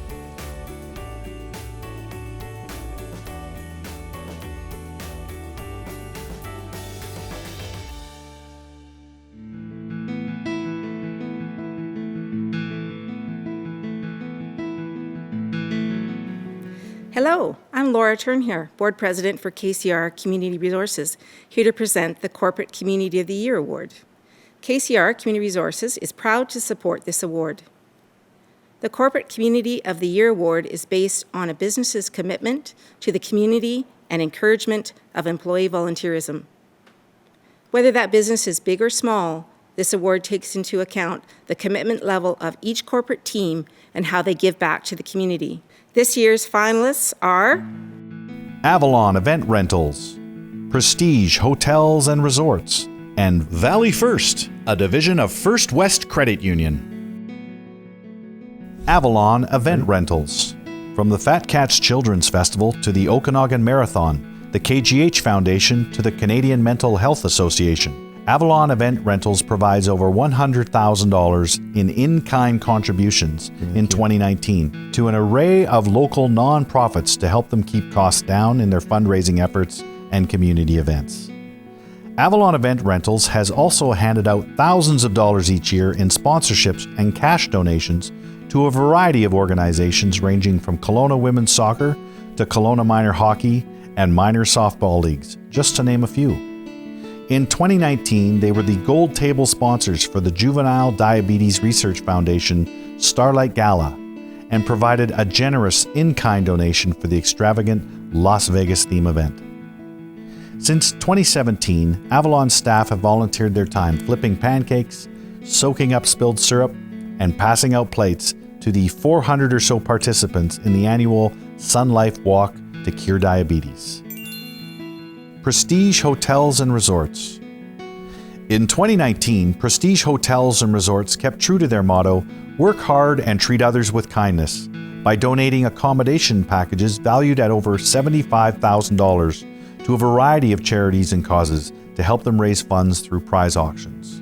Hello, I'm Laura Turnhere, Board President for KCR Community Resources, here to present the Corporate Community of the Year Award. KCR Community Resources is proud to support this award. The Corporate Community of the Year Award is based on a business's commitment to the community and encouragement of employee volunteerism. Whether that business is big or small, this award takes into account the commitment level of each corporate team and how they give back to the community. This year's finalists are Avalon Event Rentals, Prestige Hotels and Resorts, and Valley First, a division of First West Credit Union. Avalon Event Rentals. From the Fat Cats Children's Festival to the Okanagan Marathon, the KGH Foundation to the Canadian Mental Health Association, Avalon Event Rentals provides over $100,000 in-kind contributions in 2019 to an array of local nonprofits to help them keep costs down in their fundraising efforts and community events. Avalon Event Rentals has also handed out thousands of dollars each year in sponsorships and cash donations to a variety of organizations ranging from Kelowna Women's Soccer to Kelowna Minor Hockey and Minor Softball Leagues, just to name a few. In 2019, they were the gold table sponsors for the Juvenile Diabetes Research Foundation Starlight Gala and provided a generous in-kind donation for the extravagant Las Vegas theme event. Since 2017, Avalon staff have volunteered their time flipping pancakes, soaking up spilled syrup, and passing out plates to the 400 or so participants in the annual Sun Life Walk to Cure Diabetes. Prestige Hotels and Resorts. In 2019, Prestige Hotels and Resorts kept true to their motto, work hard and treat others with kindness, by donating accommodation packages valued at over $75,000 to a variety of charities and causes to help them raise funds through prize auctions.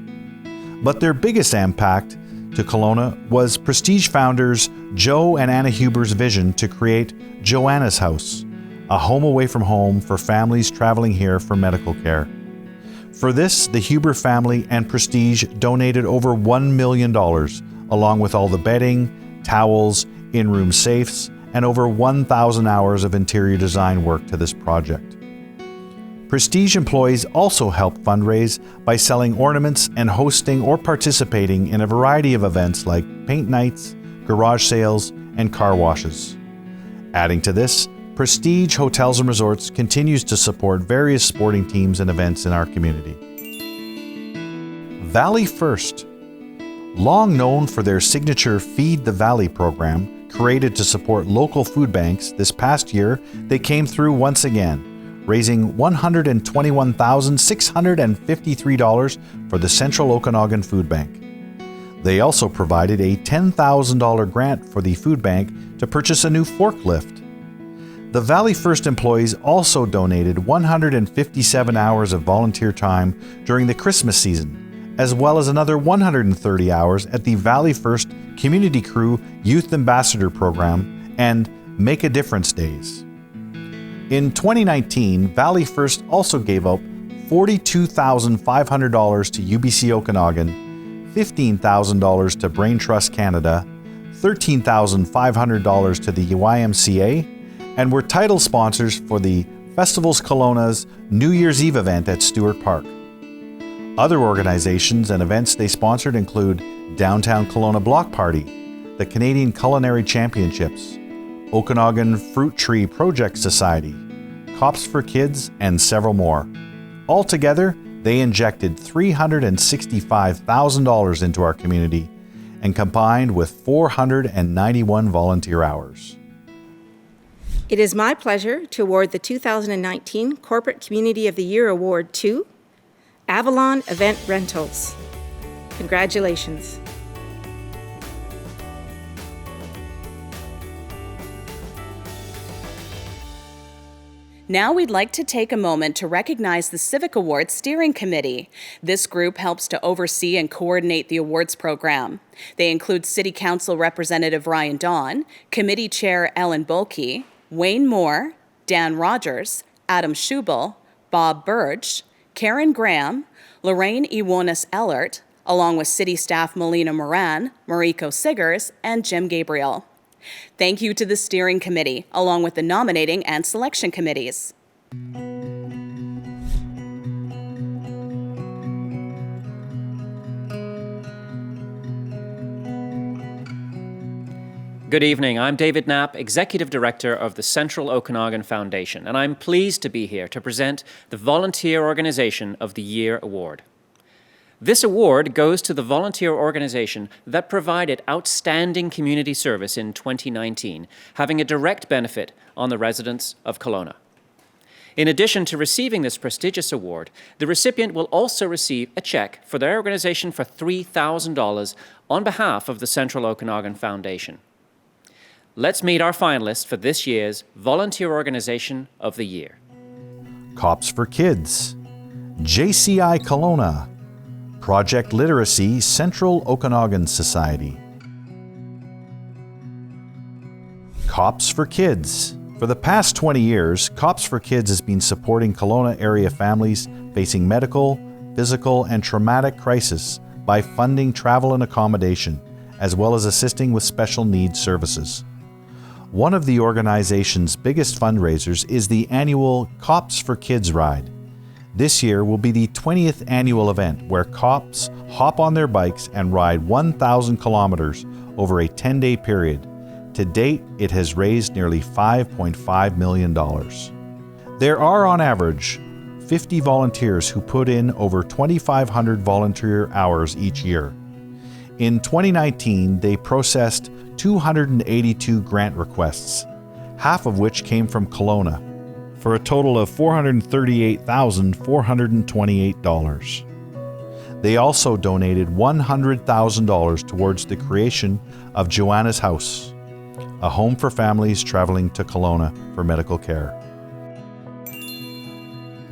But their biggest impact to Kelowna was Prestige founders Joe and Anna Huber's vision to create Joanna's House, a home away from home for families traveling here for medical care. For this, the Huber family and Prestige donated over $1 million, along with all the bedding, towels, in-room safes, and over 1,000 hours of interior design work to this project. Prestige employees also help fundraise by selling ornaments and hosting or participating in a variety of events like paint nights, garage sales, and car washes. Adding to this, Prestige Hotels and Resorts continues to support various sporting teams and events in our community. Valley First. Long known for their signature Feed the Valley program, created to support local food banks, this past year they came through once again, raising $121,653 for the Central Okanagan Food Bank. They also provided a $10,000 grant for the food bank to purchase a new forklift. The Valley First employees also donated 157 hours of volunteer time during the Christmas season, as well as another 130 hours at the Valley First Community Crew Youth Ambassador Program and Make a Difference Days. In 2019, Valley First also gave out $42,500 to UBC Okanagan, $15,000 to Brain Trust Canada, $13,500 to the YMCA, and were title sponsors for the Festivals Kelowna's New Year's Eve event at Stewart Park. Other organizations and events they sponsored include Downtown Kelowna Block Party, the Canadian Culinary Championships, Okanagan Fruit Tree Project Society, Cops for Kids, and several more. Altogether, they injected $365,000 into our community and combined with 491 volunteer hours. It is my pleasure to award the 2019 Corporate Community of the Year Award to Avalon Event Rentals. Congratulations. Now we'd like to take a moment to recognize the Civic Awards Steering Committee. This group helps to oversee and coordinate the awards program. They include City Council Representative Ryan Dawn, Committee Chair Ellen Bulkey, Wayne Moore, Dan Rogers, Adam Schubel, Bob Burge, Karen Graham, Lorraine Iwonis-Ellert, along with city staff Melina Moran, Mariko Siggers, and Jim Gabriel. Thank you to the steering committee, along with the nominating and selection committees. Good evening. I'm David Knapp, Executive Director of the Central Okanagan Foundation, and I'm pleased to be here to present the Volunteer Organization of the Year Award. This award goes to the volunteer organization that provided outstanding community service in 2019, having a direct benefit on the residents of Kelowna. In addition to receiving this prestigious award, the recipient will also receive a check for their organization for $3,000 on behalf of the Central Okanagan Foundation. Let's meet our finalists for this year's Volunteer Organization of the Year. Cops for Kids, JCI Kelowna, Project Literacy Central Okanagan Society. Cops for Kids. For the past 20 years, Cops for Kids has been supporting Kelowna area families facing medical, physical, and traumatic crisis by funding travel and accommodation, as well as assisting with special needs services. One of the organization's biggest fundraisers is the annual Cops for Kids Ride. This year will be the 20th annual event where cops hop on their bikes and ride 1,000 kilometers over a 10-day period. To date, it has raised nearly $5.5 million. There are, on average, 50 volunteers who put in over 2,500 volunteer hours each year. In 2019, they processed 282 grant requests, half of which came from Kelowna, for a total of $438,428. They also donated $100,000 towards the creation of Joanna's House, a home for families traveling to Kelowna for medical care.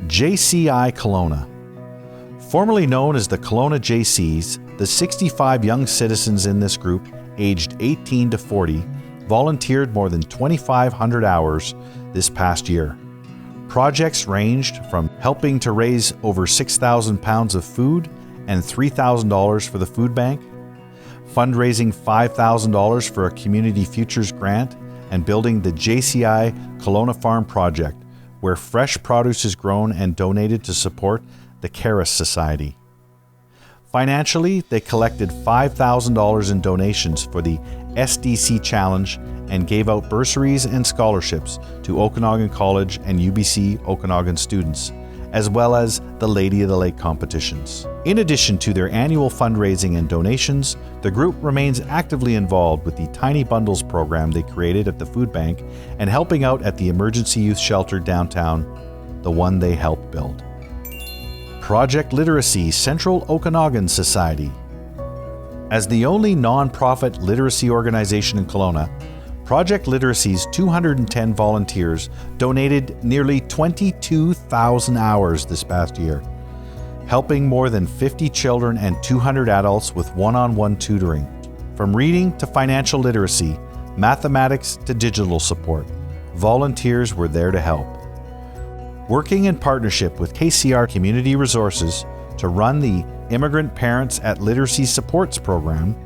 JCI Kelowna. Formerly known as the Kelowna JCs, the 65 young citizens in this group, aged 18 to 40, volunteered more than 2,500 hours this past year. Projects ranged from helping to raise over 6,000 pounds of food and $3,000 for the food bank, fundraising $5,000 for a Community Futures grant, and building the JCI Kelowna Farm Project, where fresh produce is grown and donated to support the Caris Society. Financially, they collected $5,000 in donations for the SDC Challenge and gave out bursaries and scholarships to Okanagan College and UBC Okanagan students, as well as the Lady of the Lake competitions. In addition to their annual fundraising and donations, the group remains actively involved with the Tiny Bundles program they created at the food bank and helping out at the Emergency Youth Shelter downtown, the one they helped build. Project Literacy Central Okanagan Society. As the only non-profit literacy organization in Kelowna, Project Literacy's 210 volunteers donated nearly 22,000 hours this past year, helping more than 50 children and 200 adults with one-on-one tutoring. From reading to financial literacy, mathematics to digital support, volunteers were there to help. Working in partnership with KCR Community Resources to run the Immigrant Parents at Literacy Supports program,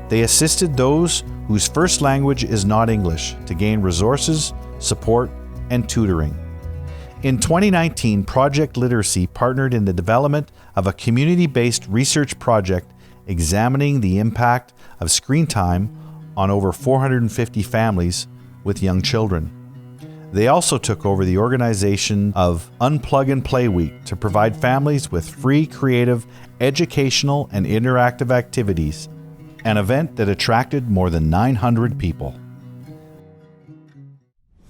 they assisted those whose first language is not English to gain resources, support, and tutoring. In 2019, Project Literacy partnered in the development of a community-based research project examining the impact of screen time on over 450 families with young children. They also took over the organization of Unplug and Play Week to provide families with free, creative, educational, and interactive activities, an event that attracted more than 900 people.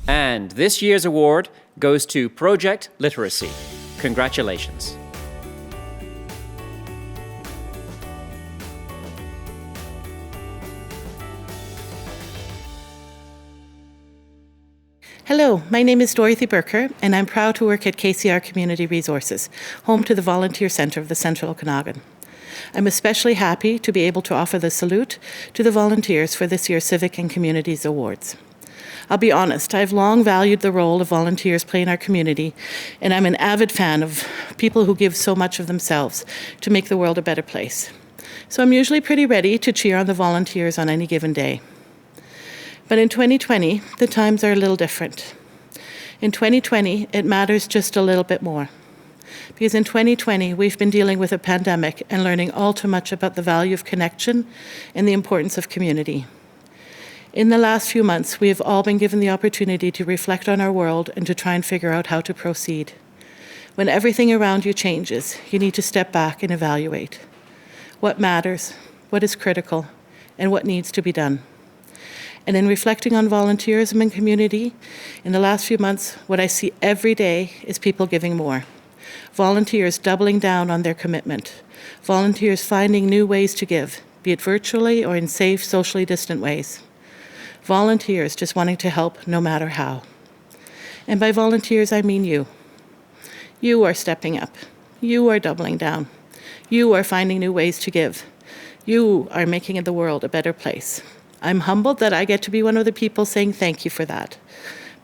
And this year's award goes to Project Literacy. Congratulations. Hello, my name is Dorothy Burker, and I'm proud to work at KCR Community Resources, home to the Volunteer Centre of the Central Okanagan. I'm especially happy to be able to offer the salute to the volunteers for this year's Civic and Communities Awards. I'll be honest, I've long valued the role of volunteers play in our community, and I'm an avid fan of people who give so much of themselves to make the world a better place. So I'm usually pretty ready to cheer on the volunteers on any given day. But in 2020, the times are a little different. In 2020, it matters just a little bit more. Because in 2020, we've been dealing with a pandemic and learning all too much about the value of connection and the importance of community. In the last few months, we have all been given the opportunity to reflect on our world and to try and figure out how to proceed. When everything around you changes, you need to step back and evaluate. What matters, what is critical, and what needs to be done. And in reflecting on volunteerism and community, in the last few months, what I see every day is people giving more. Volunteers doubling down on their commitment. Volunteers finding new ways to give, be it virtually or in safe, socially distant ways. Volunteers just wanting to help no matter how. And by volunteers, I mean you. You are stepping up. You are doubling down. You are finding new ways to give. You are making the world a better place. I'm humbled that I get to be one of the people saying thank you for that.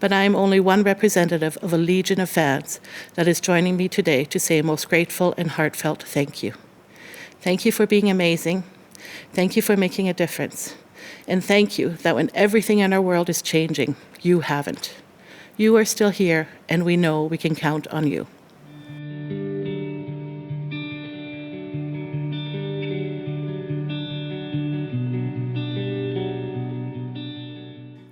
But I am only one representative of a legion of fans that is joining me today to say a most grateful and heartfelt thank you. Thank you for being amazing. Thank you for making a difference. And thank you that when everything in our world is changing, you haven't. You are still here, and we know we can count on you.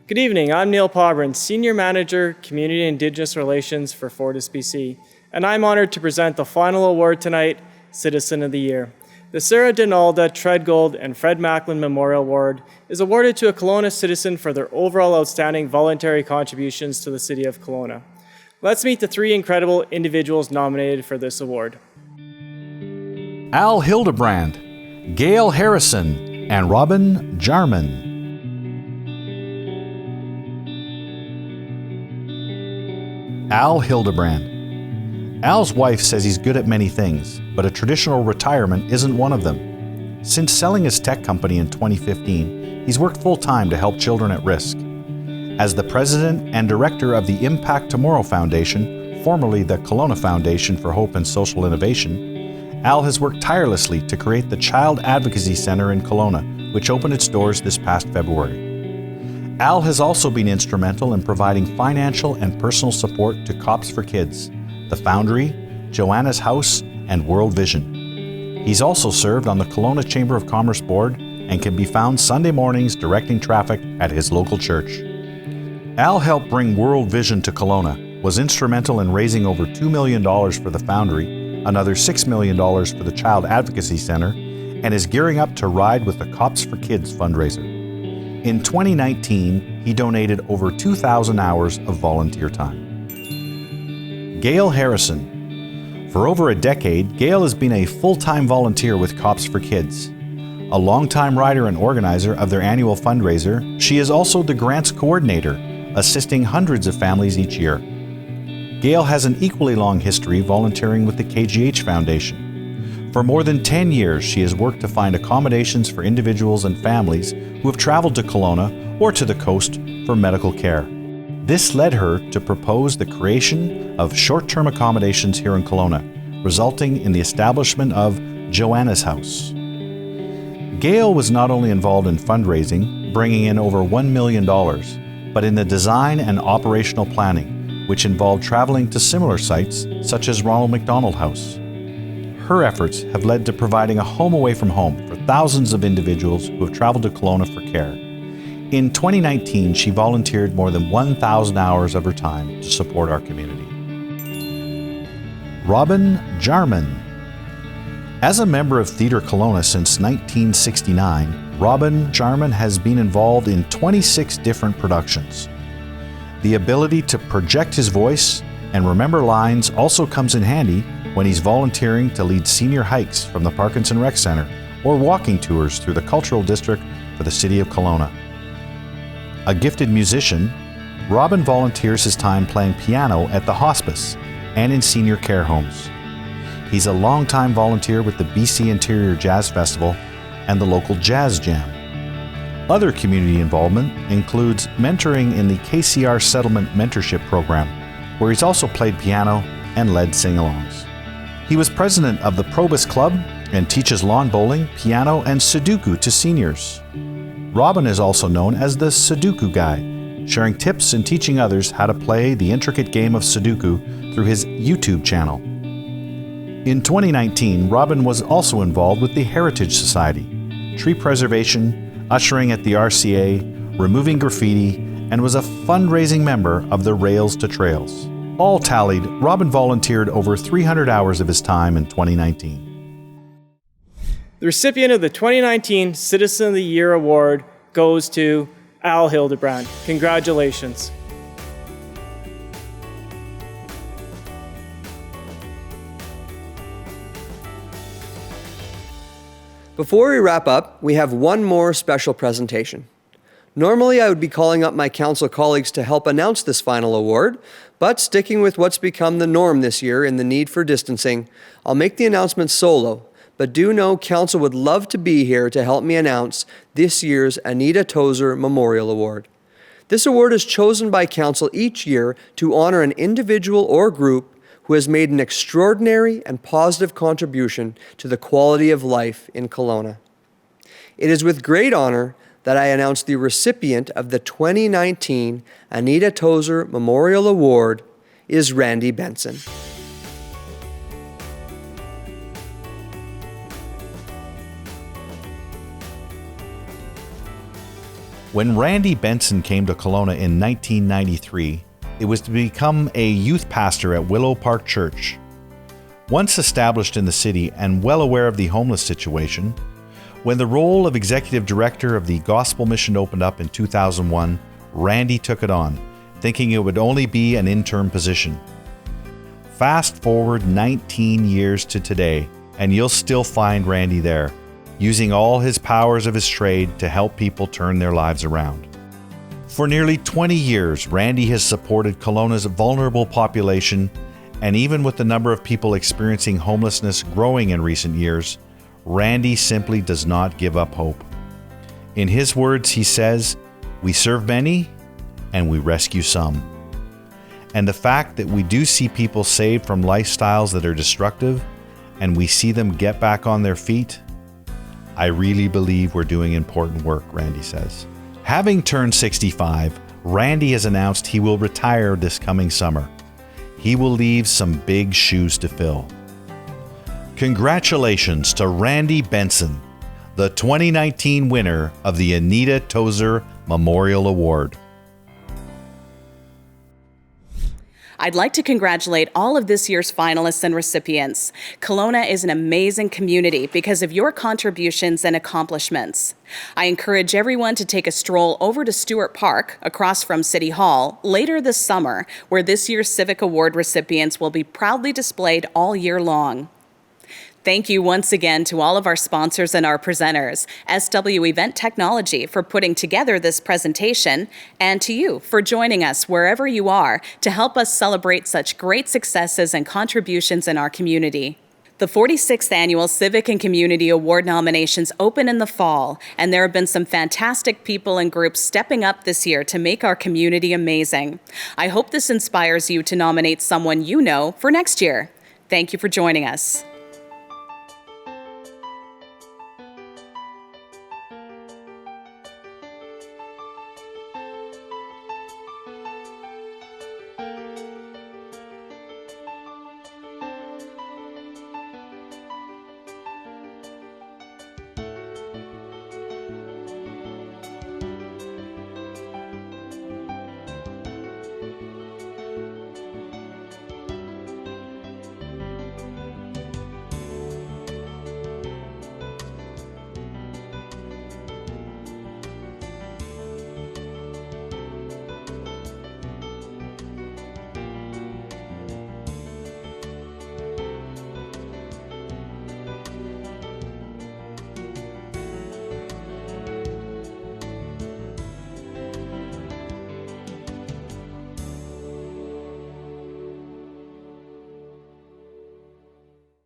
Good evening, I'm Neil Pobrin, Senior Manager, Community and Indigenous Relations for Fortis BC, and I'm honored to present the final award tonight, Citizen of the Year. The Sarah Donalda, Treadgold, and Fred Macklin Memorial Award is awarded to a Kelowna citizen for their overall outstanding voluntary contributions to the City of Kelowna. Let's meet the three incredible individuals nominated for this award. Al Hildebrand, Gail Harrison, and Robin Jarman. Al Hildebrand. Al's wife says he's good at many things, but a traditional retirement isn't one of them. Since selling his tech company in 2015, he's worked full-time to help children at risk. As the president and director of the Impact Tomorrow Foundation, formerly the Kelowna Foundation for Hope and Social Innovation, Al has worked tirelessly to create the Child Advocacy Center in Kelowna, which opened its doors this past February. Al has also been instrumental in providing financial and personal support to Cops for Kids, the Foundry, Joanna's House, and World Vision. He's also served on the Kelowna Chamber of Commerce Board and can be found Sunday mornings directing traffic at his local church. Al helped bring World Vision to Kelowna, was instrumental in raising over $2 million for the Foundry, another $6 million for the Child Advocacy Center, and is gearing up to ride with the Cops for Kids fundraiser. In 2019, he donated over 2,000 hours of volunteer time. Gail Harrison. For over a decade, Gail has been a full-time volunteer with Cops for Kids. A longtime writer and organizer of their annual fundraiser, she is also the grants coordinator, assisting hundreds of families each year. Gail has an equally long history volunteering with the KGH Foundation. For more than 10 years, she has worked to find accommodations for individuals and families who have traveled to Kelowna or to the coast for medical care. This led her to propose the creation of short-term accommodations here in Kelowna, resulting in the establishment of Joanna's House. Gail was not only involved in fundraising, bringing in over $1 million, but in the design and operational planning, which involved traveling to similar sites such as Ronald McDonald House. Her efforts have led to providing a home away from home for thousands of individuals who have traveled to Kelowna for care. In 2019, she volunteered more than 1,000 hours of her time to support our community. Robin Jarman. As a member of Theatre Kelowna since 1969, Robin Jarman has been involved in 26 different productions. The ability to project his voice and remember lines also comes in handy when he's volunteering to lead senior hikes from the Parkinson Rec Centre or walking tours through the Cultural District for the City of Kelowna. A gifted musician, Robin volunteers his time playing piano at the hospice and in senior care homes. He's a longtime volunteer with the BC Interior Jazz Festival and the local Jazz Jam. Other community involvement includes mentoring in the KCR Settlement Mentorship Program, where he's also played piano and led sing-alongs. He was president of the Probus Club and teaches lawn bowling, piano, and Sudoku to seniors. Robin is also known as the Sudoku Guy, sharing tips and teaching others how to play the intricate game of Sudoku through his YouTube channel. In 2019, Robin was also involved with the Heritage Society, tree preservation, ushering at the RCA, removing graffiti, and was a fundraising member of the Rails to Trails. All tallied, Robin volunteered over 300 hours of his time in 2019. The recipient of the 2019 Citizen of the Year Award goes to Al Hildebrand. Congratulations. Before we wrap up, we have one more special presentation. Normally, I would be calling up my council colleagues to help announce this final award, but sticking with what's become the norm this year in the need for distancing, I'll make the announcement solo, but do know council would love to be here to help me announce this year's Anita Tozer Memorial Award. This award is chosen by council each year to honor an individual or group who has made an extraordinary and positive contribution to the quality of life in Kelowna. It is with great honor that I announce the recipient of the 2019 Anita Tozer Memorial Award is Randy Benson. When Randy Benson came to Kelowna in 1993, it was to become a youth pastor at Willow Park Church. Once established in the city and well aware of the homeless situation, when the role of executive director of the gospel mission opened up in 2001, Randy took it on, thinking it would only be an interim position. Fast forward 19 years to today, and you'll still find Randy there, using all his powers of his trade to help people turn their lives around. For nearly 20 years, Randy has supported Kelowna's vulnerable population, and even with the number of people experiencing homelessness growing in recent years, Randy simply does not give up hope. In his words, he says, "We serve many, and we rescue some." And the fact that we do see people saved from lifestyles that are destructive, and we see them get back on their feet, I really believe we're doing important work, Randy says. Having turned 65, Randy has announced he will retire this coming summer. He will leave some big shoes to fill. Congratulations to Randy Benson, the 2019 winner of the Anita Tozer Memorial Award. I'd like to congratulate all of this year's finalists and recipients. Kelowna is an amazing community because of your contributions and accomplishments. I encourage everyone to take a stroll over to Stewart Park, across from City Hall, later this summer, where this year's Civic Award recipients will be proudly displayed all year long. Thank you once again to all of our sponsors and our presenters, SW Event Technology for putting together this presentation, and to you for joining us wherever you are to help us celebrate such great successes and contributions in our community. The 46th Annual Civic and Community Award nominations open in the fall, and there have been some fantastic people and groups stepping up this year to make our community amazing. I hope this inspires you to nominate someone you know for next year. Thank you for joining us.